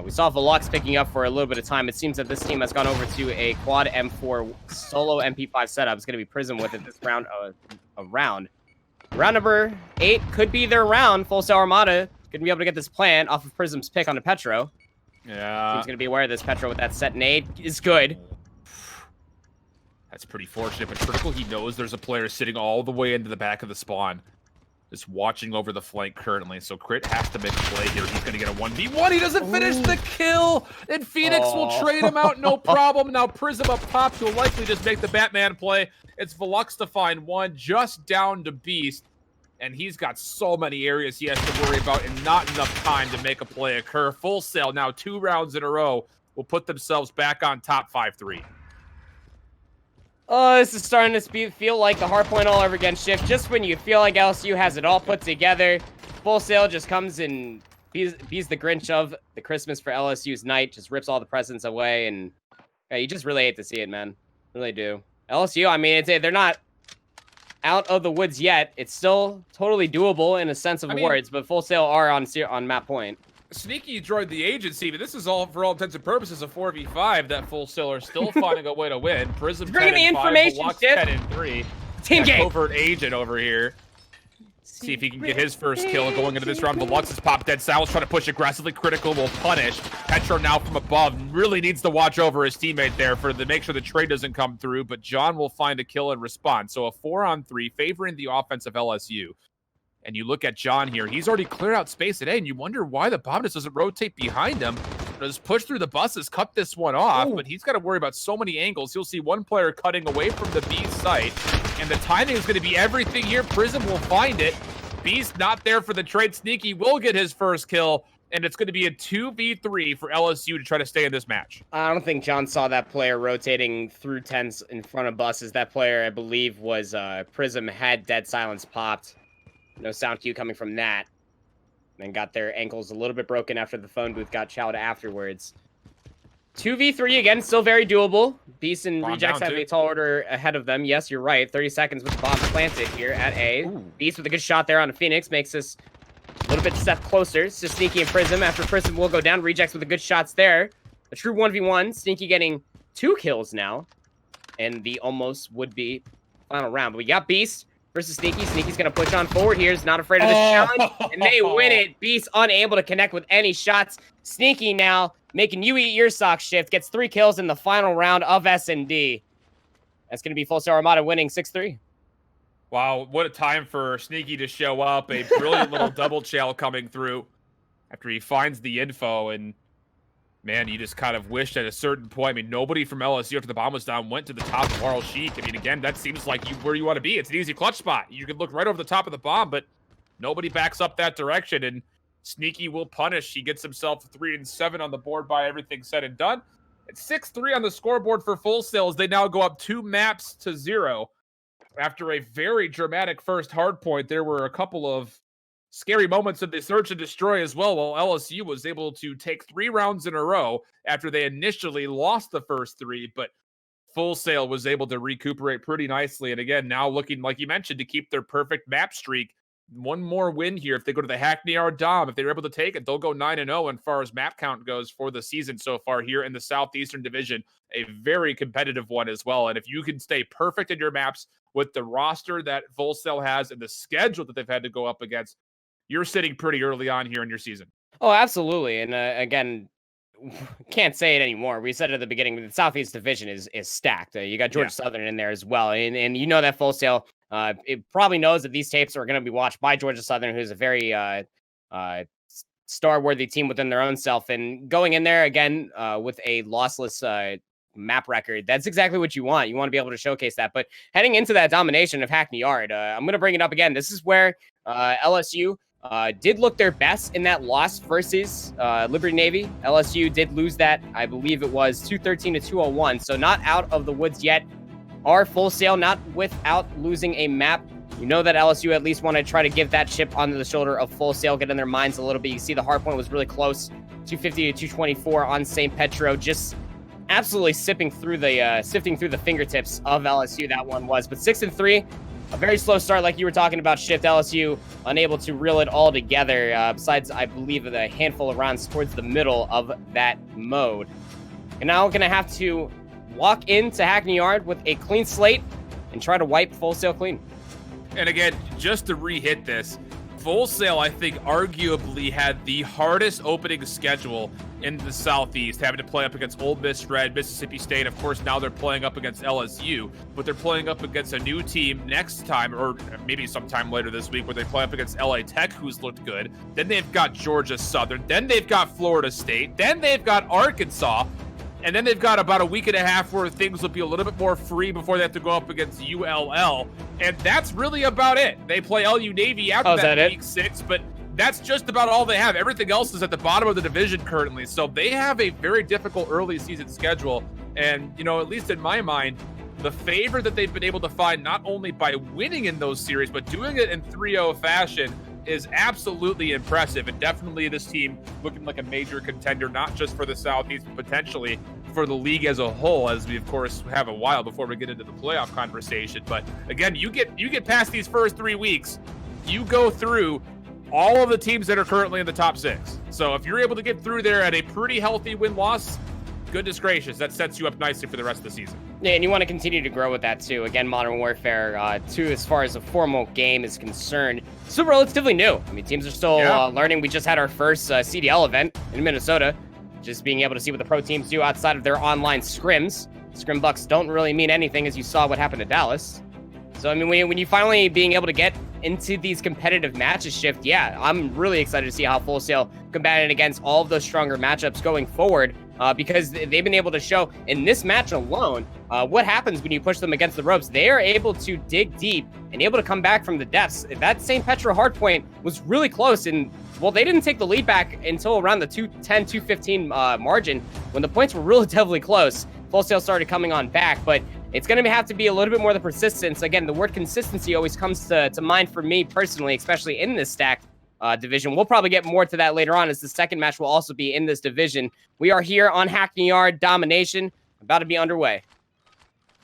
We saw Velux picking up for a little bit of time. It seems that this team has gone over to a quad M4 solo MP5 setup. It's going to be Prism with it this round. Round number 8 could be their round. Full Sail Armada going to be able to get this plant off of Prism's pick on the Petro. Yeah. He's going to be aware of this. Petro with that set nade is good. That's pretty fortunate, but Critical, he knows there's a player sitting all the way into the back of the spawn. Just watching over the flank currently, so Crit has to make a play here. He's going to get a 1v1. He doesn't finish the kill, and Phoenix will trade him out, no problem. Now Prism up top, he'll likely just make the Batman play. It's Velux to find one, just down to Beast, and he's got so many areas he has to worry about and not enough time to make a play occur. Full Sail now 2 rounds in a row will put themselves back on top 5-3. Oh, this is starting to feel like the hardpoint all over again shift. Just when you feel like LSU has it all put together, Full Sail just comes and bees the Grinch of the Christmas for LSU's night, just rips all the presents away, and yeah, you just really hate to see it, man. Really do. LSU, I mean, they're not out of the woods yet. It's still totally doable in a sense of words, but Full Sail are on map point. Sneaky joined the agency, but this is all, for all intents and purposes, a 4v5 that Full Sail are still finding a way to win. Prism 10 and 5, Velux 10 and 3. Team game. Covert agent over here. See if he can get his first kill going into this round. Velux is popped dead. Sal's trying to push aggressively. Critical will punish. Petro now from above really needs to watch over his teammate there to make sure the trade doesn't come through, but John will find a kill in response. So a 4-on-3 favoring the offense of LSU. And you look at John here, he's already cleared out space today, and you wonder why the bomb just doesn't rotate behind him. Just push through the buses, cut this one off, but he's got to worry about so many angles. You'll see one player cutting away from the B site, and the timing is going to be everything here. Prism will find it. Beast not there for the trade. Sneaky will get his first kill, and it's going to be a 2v3 for LSU to try to stay in this match. I don't think John saw that player rotating through tents in front of buses. That player, I believe, was Prism, had dead silence popped. No sound cue coming from that. And got their ankles a little bit broken after the phone booth got chowed afterwards. 2v3 again, still very doable. Beast and Rejects have a tall order ahead of them. Yes, you're right. 30 seconds with the bomb planted here at A. Ooh. Beast with a good shot there on Phoenix makes this a little bit step closer. It's just Sneaky and Prism. After Prism will go down. Rejects with the good shots there. A true 1v1. Sneaky getting 2 kills now. And the almost would be final round. But we got Beast versus Sneaky. Sneaky's going to push on forward here. He's not afraid of this challenge. And they win it. Beast unable to connect with any shots. Sneaky now making you eat your sock shift. Gets 3 kills in the final round of S&D. That's going to be Full Sail Armada winning 6-3. Wow, what a time for Sneaky to show up. A brilliant little double shell coming through after he finds the info. And, man, you just kind of wished at a certain point. I mean, nobody from LSU after the bomb was down went to the top of Laurel Sheik. I mean, again, that seems like where you want to be. It's an easy clutch spot. You can look right over the top of the bomb, but nobody backs up that direction. And Sneaky will punish. He gets himself 3 and 7 on the board by everything said and done. It's 6-3 on the scoreboard for Full Sail as they now go up 2 maps to 0. After a very dramatic first hard point, there were a couple of scary moments of the search and destroy as well, while LSU was able to take 3 rounds in a row after they initially lost the first 3, but Full Sail was able to recuperate pretty nicely. And again, now looking, like you mentioned, to keep their perfect map streak. One more win here. If they go to the Hackney R Dom, if they're able to take it, they'll go 9-0 as far as map count goes for the season so far here in the Southeastern Division. A very competitive one as well. And if you can stay perfect in your maps with the roster that Full Sail has and the schedule that they've had to go up against, you're sitting pretty early on here in your season. Oh, absolutely. And again, can't say it anymore. We said it at the beginning, the Southeast Division is stacked. You got Georgia Southern in there as well. And you know that Full Sail, it probably knows that these tapes are going to be watched by Georgia Southern, who's a very star-worthy team within their own self. And going in there, again, with a lossless map record, that's exactly what you want. You want to be able to showcase that. But heading into that domination of Hackney Yard, I'm going to bring it up again. This is where LSU did look their best in that loss versus Liberty Navy. LSU did lose that. I believe it was 213 to 201. So not out of the woods yet. Are Full Sail not without losing a map. You know that LSU at least want to try to give that chip onto the shoulder of Full Sail, get in their minds a little bit. You see the hard point was really close. 250 to 224 on St. Petro. Just absolutely sifting through the fingertips of LSU, that one was. But 6-3. A very slow start, like you were talking about, Shift. LSU unable to reel it all together, besides, I believe, a handful of rounds towards the middle of that mode. And now we're going to have to walk into Hackney Yard with a clean slate and try to wipe Full Sail clean. And again, just to re-hit this, Full Sail, I think, arguably had the hardest opening schedule in the Southeast, having to play up against Ole Miss Red, Mississippi State. Of course, now they're playing up against LSU, but they're playing up against a new team next time, or maybe sometime later this week, where they play up against LA Tech, who's looked good. Then they've got Georgia Southern. Then they've got Florida State. Then they've got Arkansas. And then they've got about a week and a half where things will be a little bit more free before they have to go up against ULL. And that's really about it. They play LU Navy after that week 6, but that's just about all they have. Everything else is at the bottom of the division currently. So they have a very difficult early season schedule. And, you know, at least in my mind, the favor that they've been able to find, not only by winning in those series, but doing it in 3-0 fashion, is absolutely impressive. And definitely this team looking like a major contender, not just for the Southeast, but potentially for the league as a whole, as we of course have a while before we get into the playoff conversation. But again, you get past these first 3 weeks, you go through all of the teams that are currently in the top 6. So if you're able to get through there at a pretty healthy win-loss, goodness gracious, that sets you up nicely for the rest of the season. Yeah, and you want to continue to grow with that too. Again, Modern Warfare 2, as far as a formal game is concerned, still relatively new. I mean, teams are still learning. We just had our first CDL event in Minnesota. Just being able to see what the pro teams do outside of their online scrims. Scrim bucks don't really mean anything, as you saw what happened to Dallas. So, I mean, when you finally being able to get into these competitive matches shift, yeah, I'm really excited to see how Full Sail combated against all of those stronger matchups going forward, because they've been able to show in this match alone what happens when you push them against the ropes. They are able to dig deep and able to come back from the depths. That St. Petra hardpoint was really close, and well, they didn't take the lead back until around the 210, 215 margin when the points were relatively close. Full Sail started coming on back, but it's going to have to be a little bit more the persistence. Again, the word consistency always comes to mind for me personally, especially in this stacked division. We'll probably get more to that later on, as the second match will also be in this division. We are here on Hackney Yard Domination, about to be underway.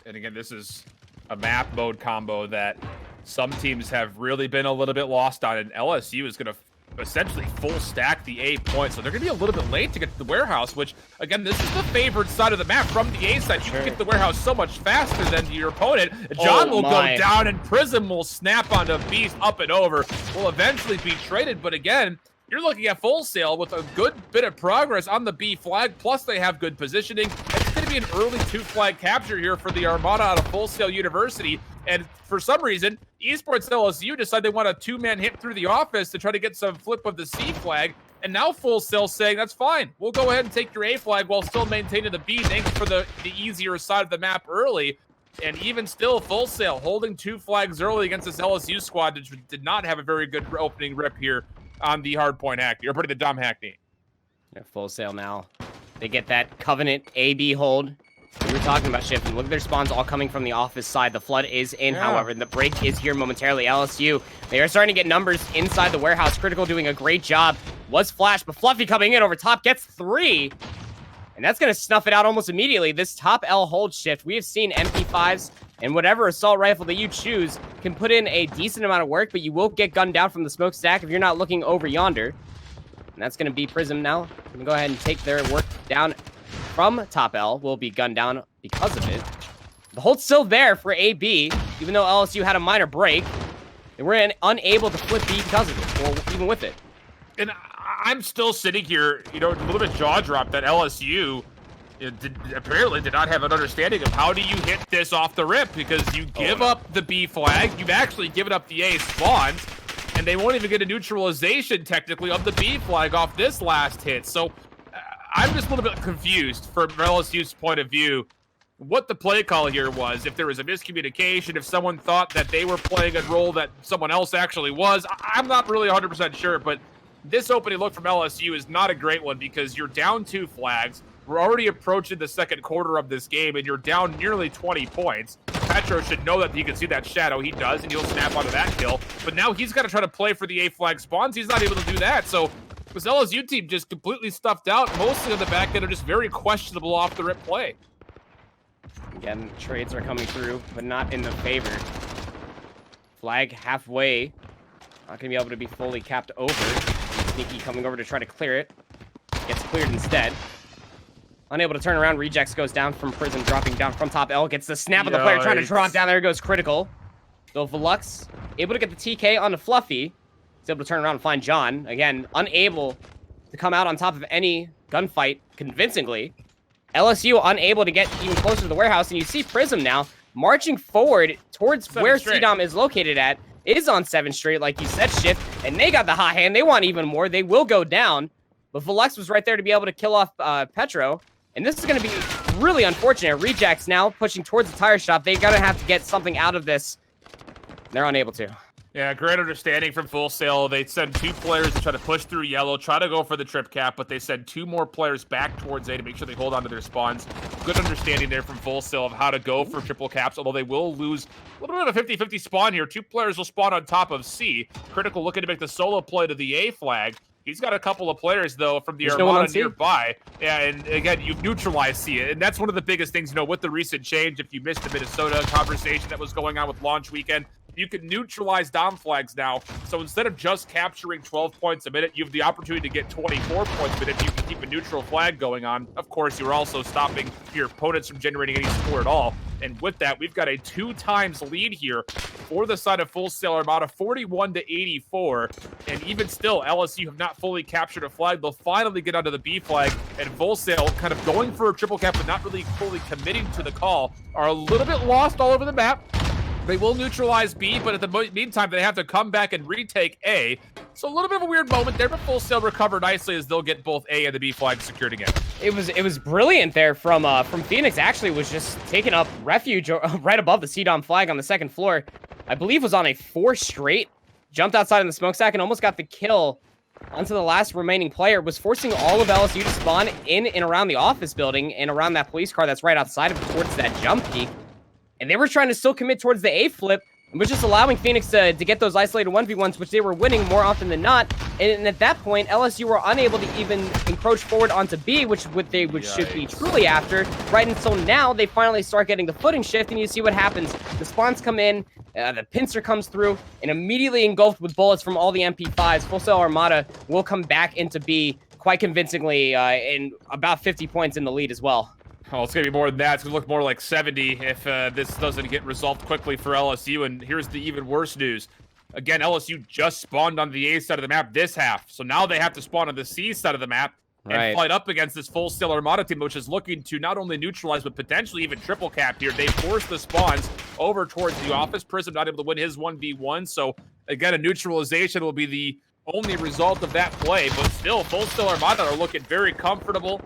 And again, this is a map mode combo that some teams have really been a little bit lost on, and LSU is going to essentially full stack the A point, so they're going to be a little bit late to get to the warehouse, which, again, this is the favored side of the map. From the A side, you can get the warehouse so much faster than your opponent. John will go down, and Prism will snap onto Beast up and over. Will eventually be traded, but again, you're looking at Full Sail with a good bit of progress on the B flag, plus they have good positioning. It's going to be an early 2 flag capture here for the Armada out of Full Sail University, and for some reason, Esports LSU decide they want a 2-man hit through the office to try to get some flip of the C flag, and now Full Sail saying, that's fine, we'll go ahead and take your A flag while still maintaining the B. Thanks for the easier side of the map early. And even still, Full Sail holding 2 flags early against this LSU squad, which did not have a very good opening rip here on the hardpoint Hackney, or pretty the dumb Hackney. Yeah, Full Sail now. They get that Covenant AB hold. We were talking about shifting. Look at their spawns all coming from the office side. The flood is in, however, and the break is here momentarily. LSU, they are starting to get numbers inside the warehouse. Critical doing a great job. Was flash, but Fluffy coming in over top gets 3. And that's going to snuff it out almost immediately. This top L hold shift, we have seen MP5s and whatever assault rifle that you choose can put in a decent amount of work, but you will get gunned down from the smokestack if you're not looking over yonder. And that's going to be Prism now. Going to go ahead and take their work down from top L. Will be gunned down because of it. The hold's still there for AB, even though LSU had a minor break. They were unable to flip B because of it, or even with it. And I'm still sitting here, a little bit jaw-dropped that LSU apparently did not have an understanding of how do you hit this off the rip, because you give up the B flag, you've actually given up the A spawns, and they won't even get a neutralization, technically, of the B flag off this last hit. So I'm just a little bit confused from LSU's point of view what the play call here was, if there was a miscommunication, if someone thought that they were playing a role that someone else actually was. I'm not really 100% sure, but this opening look from LSU is not a great one, because you're down 2 flags. We're already approaching the second quarter of this game, and you're down nearly 20 points. Petro should know that he can see that shadow. He does, and he'll snap onto that kill. But now he's got to try to play for the A flag spawns. He's not able to do that. So this LSU team just completely stuffed out, mostly on the back end, are just very questionable off the rip play. Again, trades are coming through, but not in the favor. Flag halfway. Not going to be able to be fully capped over. Sneaky coming over to try to clear it. Gets cleared instead. Unable to turn around. Rejects goes down from Prism, dropping down from top L. Gets the snap of the player trying to drop down. There goes Critical. So Velux able to get the TK onto Fluffy. He's able to turn around and find John. Again, unable to come out on top of any gunfight convincingly. LSU unable to get even closer to the warehouse. And you see Prism now marching forward towards where CDOM is located at. Is on 7 straight, like you said, Shift. And they got the hot hand. They want even more. They will go down. But Velux was right there to be able to kill off Petro. And this is going to be really unfortunate. Rejects now pushing towards the tire shop. They're going to have to get something out of this. They're unable to. Yeah, great understanding from Full Sail. They send 2 players to try to push through yellow, try to go for the trip cap, but they send 2 more players back towards A to make sure they hold on to their spawns. Good understanding there from Full Sail of how to go for triple caps, although they will lose a little bit of a 50-50 spawn here. 2 players will spawn on top of C. Critical looking to make the solo play to the A flag. He's got a couple of players, though, from the Armada nearby. Yeah, and again, you've neutralized C. And that's one of the biggest things, with the recent change. If you missed the Minnesota conversation that was going on with launch weekend, you can neutralize Dom flags now. So instead of just capturing 12 points a minute, you have the opportunity to get 24 points a minute if you can keep a neutral flag going on. Of course, you're also stopping your opponents from generating any score at all. And with that, we've got a 2 times lead here for the side of Full Sail Armada, 41-84. And even still, LSU have not fully captured a flag. They'll finally get onto the B flag, and Full Sail kind of going for a triple cap, but not really fully committing to the call, are a little bit lost all over the map. They will neutralize B, but at the meantime, they have to come back and retake A. So a little bit of a weird moment there, but Full Sail recover nicely as they'll get both A and the B flag secured again. It was brilliant there from Phoenix. Actually, was just taking up refuge right above the CDOM flag on the second floor. I believe was on a 4 straight. Jumped outside in the smokestack and almost got the kill onto the last remaining player. Was forcing all of LSU to spawn in and around the office building and around that police car that's right outside of it towards that jump peak. And they were trying to still commit towards the A flip, and was just allowing Phoenix to get those isolated 1v1s, which they were winning more often than not. And at that point, LSU were unable to even encroach forward onto B, which should be truly after. Right until now, they finally start getting the footing shift, and you see what happens. The spawns come in, the pincer comes through, and immediately engulfed with bullets from all the MP5s, Full Sail Armada will come back into B quite convincingly, in about 50 points in the lead as well. Oh, it's going to be more than that. It's going to look more like 70 if this doesn't get resolved quickly for LSU. And here's the even worse news. Again, LSU just spawned on the A side of the map this half. So now they have to spawn on the C side of the map and fight up against this Full Sail Armada team, which is looking to not only neutralize, but potentially even triple cap here. They force the spawns over towards the office. Prism not able to win his 1v1. So again, a neutralization will be the only result of that play. But still, Full Sail Armada are looking very comfortable.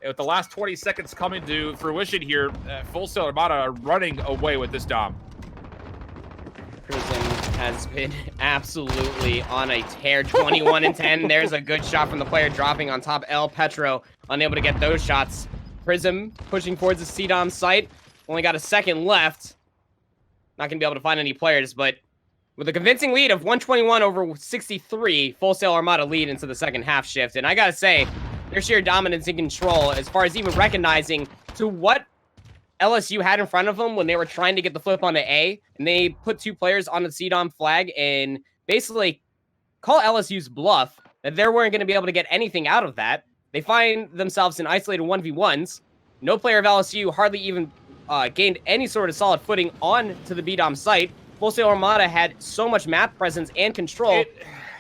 With the last 20 seconds coming to fruition here, Full Sail Armada are running away with this dom. Prism has been absolutely on a tear, 21 and 10. There's a good shot from the player dropping on top. El Petro unable to get those shots. Prism pushing towards the CDOM site. Only got a second left. Not going to be able to find any players, but with a convincing lead of 121 over 63, Full Sail Armada lead into the second half shift. And I got to say, their sheer dominance and control, as far as even recognizing to what LSU had in front of them when they were trying to get the flip onto A, and they put 2 players on the CDOM flag and basically call LSU's bluff that they weren't going to be able to get anything out of that. They find themselves in isolated 1v1s. No player of LSU hardly even gained any sort of solid footing on to the B-Dom site. Full Sail Armada had so much map presence and control.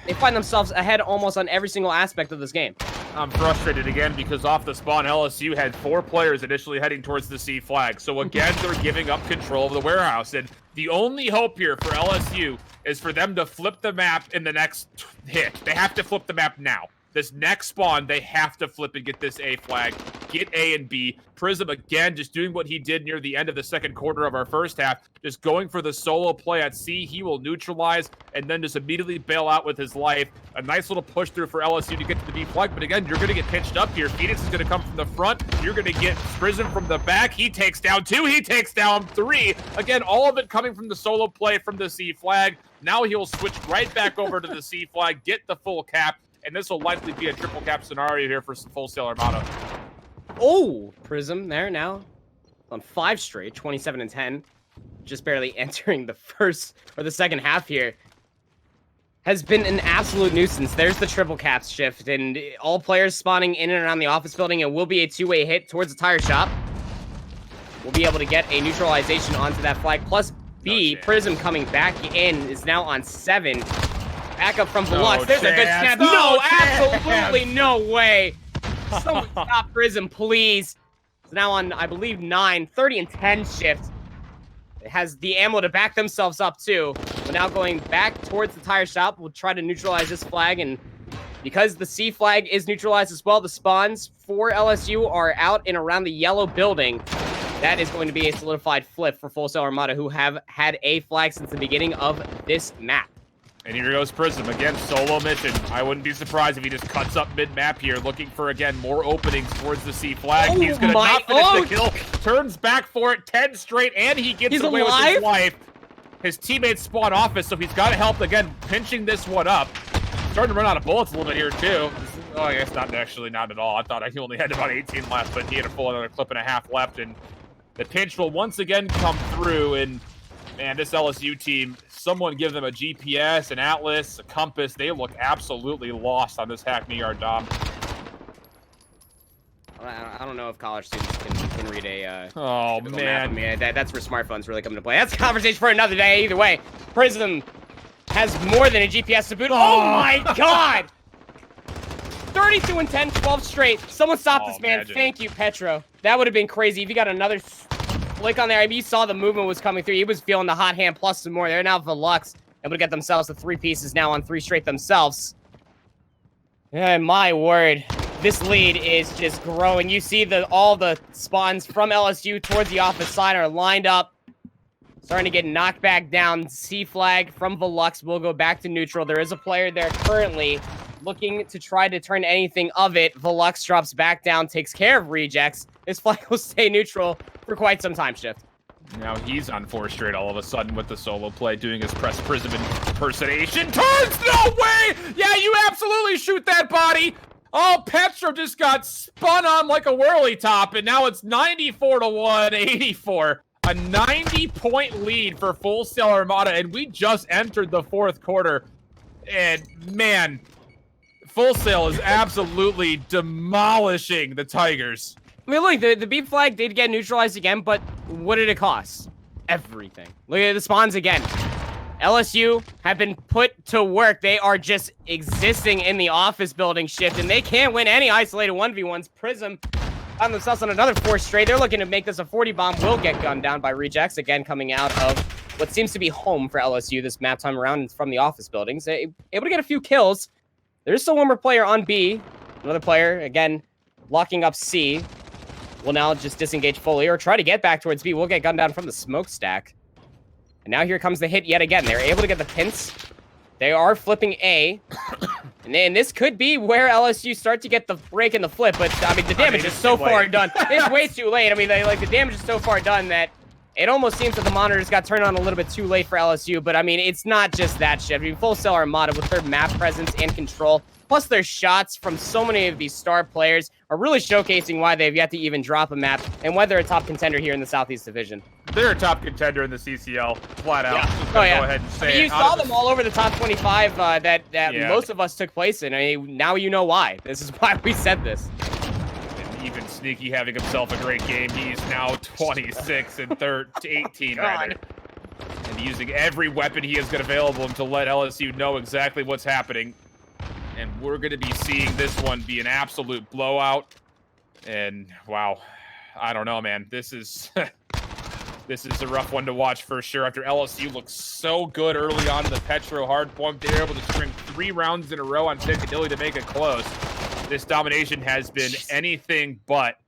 They find themselves ahead almost on every single aspect of this game. I'm frustrated again because off the spawn, LSU had 4 players initially heading towards the C flag. So again, they're giving up control of the warehouse. And the only hope here for LSU is for them to flip the map in the next hit. They have to flip the map now. This next spawn, they have to flip and get this A flag, get A and B. Prism, again, just doing what he did near the end of the second quarter of our first half, just going for the solo play at C. He will neutralize and then just immediately bail out with his life. A nice little push through for LSU to get to the B flag, but again, you're going to get pinched up here. Phoenix is going to come from the front. You're going to get Prism from the back. He takes down 2. He takes down 3. Again, all of it coming from the solo play from the C flag. Now he'll switch right back over to the C flag, get the full cap. And this will likely be a triple cap scenario here for Full Sail Armada. Oh, Prism there now on 5 straight, 27 and 10. Just barely entering the first or the second half here. Has been an absolute nuisance. There's the triple caps shift, and all players spawning in and around the office building. It will be a 2-way hit towards the tire shop. We'll be able to get a neutralization onto that flag. Plus B, Prism coming back in is now on 7. Back up from Deluxe. There's a good snap. No, absolutely no way. Someone stop Prism, please. It's now on, I believe, 9. 30 and 10 shift. It has the ammo to back themselves up, too. But now going back towards the tire shop, we'll try to neutralize this flag. And because the C flag is neutralized as well, the spawns for LSU are out and around the yellow building. That is going to be a solidified flip for Full Sail Armada, who have had a flag since the beginning of this map. And here goes Prism. Again, solo mission. I wouldn't be surprised if he just cuts up mid-map here, looking for, again, more openings towards the C flag. Oh, he's going to not finish the kill. Turns back for it, 10 straight, and he gets away with his life. His teammates spawn office, so he's got to help, again, pinching this one up. Starting to run out of bullets a little bit here, too. Oh, I guess not at all. I thought he only had about 18 left, but he had a full another clip and a half left, and the pinch will once again come through, and man, this LSU team, someone give them a GPS, an atlas, a compass. They look absolutely lost on this Hack Me Yard dom. I don't know if college students can read a oh man, that's where smartphones really come into play. That's a conversation for another day. Either way, Prism has more than a GPS to boot. Oh my god! 32 and 10, 12 straight. Someone stop this man. Imagine. Thank you, Petro. That would have been crazy if you got another flick on there. I mean, you saw the movement was coming through. He was feeling the hot hand plus some more. They're now Velux able to get themselves the 3 pieces now on 3 straight themselves. And my word, this lead is just growing. You see all the spawns from LSU towards the office side are lined up. Starting to get knocked back down. C flag from Velux will go back to neutral. There is a player there currently looking to try to turn anything of it. Velux drops back down, takes care of rejects. This flag will stay neutral for quite some time, Shift. Now he's on 4 straight all of a sudden with the solo play, doing his press prism impersonation. Turns, no way! Yeah, you absolutely shoot that body! Oh, Petro just got spun on like a whirly top, and now it's 94-1, 84. A 90-point lead for Full Sail Armada, and we just entered the 4th quarter. And man, Full Sail is absolutely demolishing the Tigers. I mean, look, the B flag did get neutralized again, but what did it cost? Everything. Look at the spawns again. LSU have been put to work. They are just existing in the office building, Shift, and they can't win any isolated 1v1s. Prism on themselves on another 4 straight. They're looking to make this a 40 bomb. Will get gunned down by rejects, again coming out of what seems to be home for LSU this map time around from the office buildings. Able to get a few kills. There's still one more player on B. Another player, again, locking up C. Will now just disengage fully or try to get back towards B. Will get gunned down from the smokestack. And now here comes the hit yet again. They're able to get the pints. They are flipping A. And this could be where LSU start to get the break and the flip. But, I mean, the damage is so far done. It's way too late. I mean, the damage is so far done that it almost seems that the monitors got turned on a little bit too late for LSU. But, I mean, it's not just that shit. I mean, Full Sail Armada with their map presence and control, plus their shots from so many of these star players, are really showcasing why they've yet to even drop a map and why they're a top contender here in the Southeast Division. They're a top contender in the CCL, flat out. Yeah. Go ahead and say you saw them all over the top 25 that most of us took place in. I mean, now you know why. This is why we said this. And even Sneaky having himself a great game. He's now 26 and 18, rather. And using every weapon he has got available to let LSU know exactly what's happening. And we're going to be seeing this one be an absolute blowout. And, wow, I don't know, man. This is this is a rough one to watch for sure. After LSU looked so good early on in the Petro hardpoint, they were able to string 3 rounds in a row on Piccadilly to make it close. This domination has been anything but.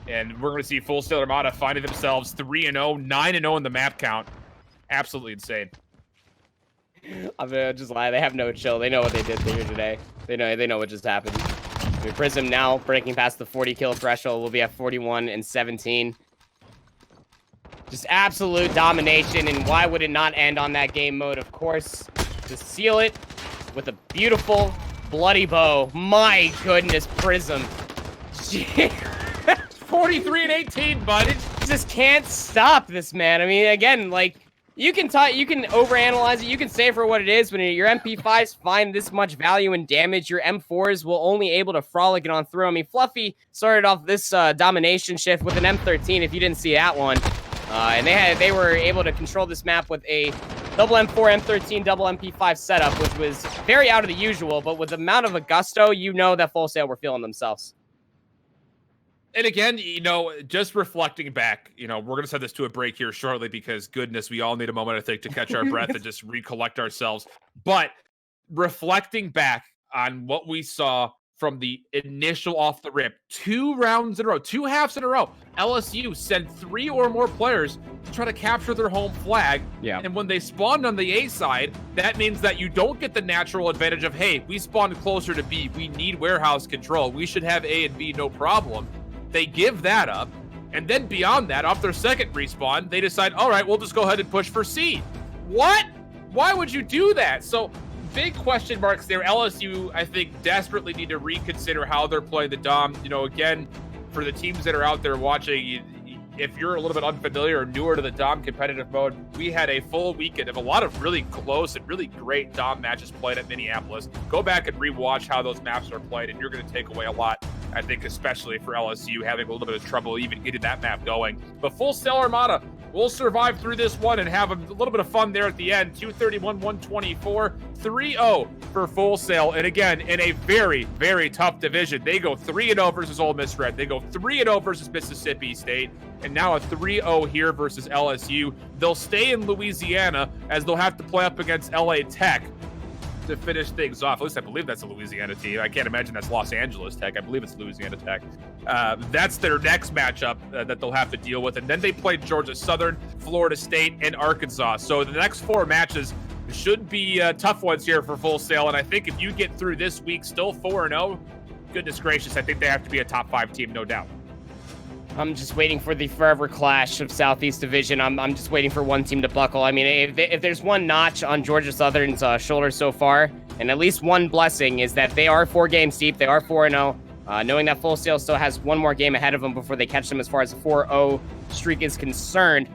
And we're going to see Full Sail Armada finding themselves 3-0, 9-0 in the map count. Absolutely insane. I'm gonna just lie. They have no chill. They know what they did here today. They know what just happened. I mean, Prism now breaking past the 40 kill threshold. We'll be at 41 and 17. Just absolute domination. And why would it not end on that game mode? Of course, to seal it with a beautiful bloody bow. My goodness, Prism. 43 and 18, bud. Just can't stop this man. I mean, again, like, you can overanalyze it. You can say it for what it is. When your MP5s find this much value and damage, your M4s will only able to frolic it on through. I mean, Fluffy started off this domination shift with an M13. If you didn't see that one, and they were able to control this map with a double M4, M13, double MP5 setup, which was very out of the usual. But with the amount of a gusto, you know that Full Sail were feeling themselves. And again, you know, just reflecting back, you know, we're going to set this to a break here shortly because, goodness, we all need a moment, I think, to catch our breath and just recollect ourselves. But reflecting back on what we saw from the initial off the rip, 2 rounds in a row, 2 halves in a row, LSU sent 3 or more players to try to capture their home flag. Yeah. And when they spawned on the A side, that means that you don't get the natural advantage of, hey, we spawned closer to B. We need warehouse control. We should have A and B, no problem. They give that up, and then beyond that, off their second respawn, they decide, all right, we'll just go ahead and push for C. What? Why would you do that? So, big question marks there. LSU, I think, desperately need to reconsider how they're playing the Dom. You know, again, for the teams that are out there watching, if you're a little bit unfamiliar or newer to the Dom competitive mode, we had a full weekend of a lot of really close and really great Dom matches played at Minneapolis. Go back and rewatch how those maps are played, and you're going to take away a lot. I think especially for LSU having a little bit of trouble even getting that map going. But Full Sail Armada We'll survive through this one and have a little bit of fun there at the end. 231-124, 3-0 for Full Sail. And again, in a very, very tough division. They go 3-0 versus Ole Miss Red. They go 3-0 versus Mississippi State. And now a 3-0 here versus LSU. They'll stay in Louisiana as they'll have to play up against LA Tech to finish things off. At least I believe that's a Louisiana team. I can't imagine that's Los Angeles Tech. I believe it's Louisiana Tech. That's their next matchup that they'll have to deal with. And then they play Georgia Southern, Florida State, and Arkansas. So the next 4 matches should be tough ones here for Full Sail. And I think if you get through this week still 4-0, goodness gracious, I think they have to be a top 5 team, no doubt. I'm just waiting for the forever clash of Southeast Division. I'm just waiting for one team to buckle. I mean, if there's one notch on Georgia Southern's shoulder so far, and at least one blessing, is that they are 4 games deep. They are 4-0. Knowing that Full Sail still has one more game ahead of them before they catch them as far as the 4-0 streak is concerned.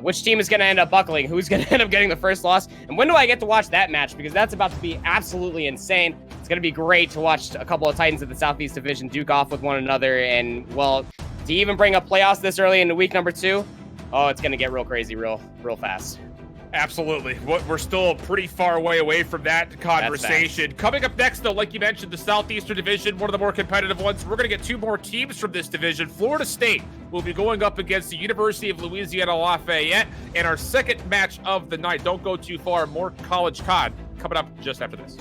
Which team is going to end up buckling? Who's going to end up getting the first loss? And when do I get to watch that match? Because that's about to be absolutely insane. It's going to be great to watch a couple of Titans of the Southeast Division duke off with one another. And, well, to even bring up playoffs this early into week number 2, oh, it's going to get real crazy real fast. Absolutely. We're still pretty far away from that conversation. Coming up next, though, like you mentioned, the Southeastern Division, one of the more competitive ones. We're going to get 2 more teams from this division. Florida State will be going up against the University of Louisiana Lafayette in our second match of the night. Don't go too far. More College COD coming up just after this.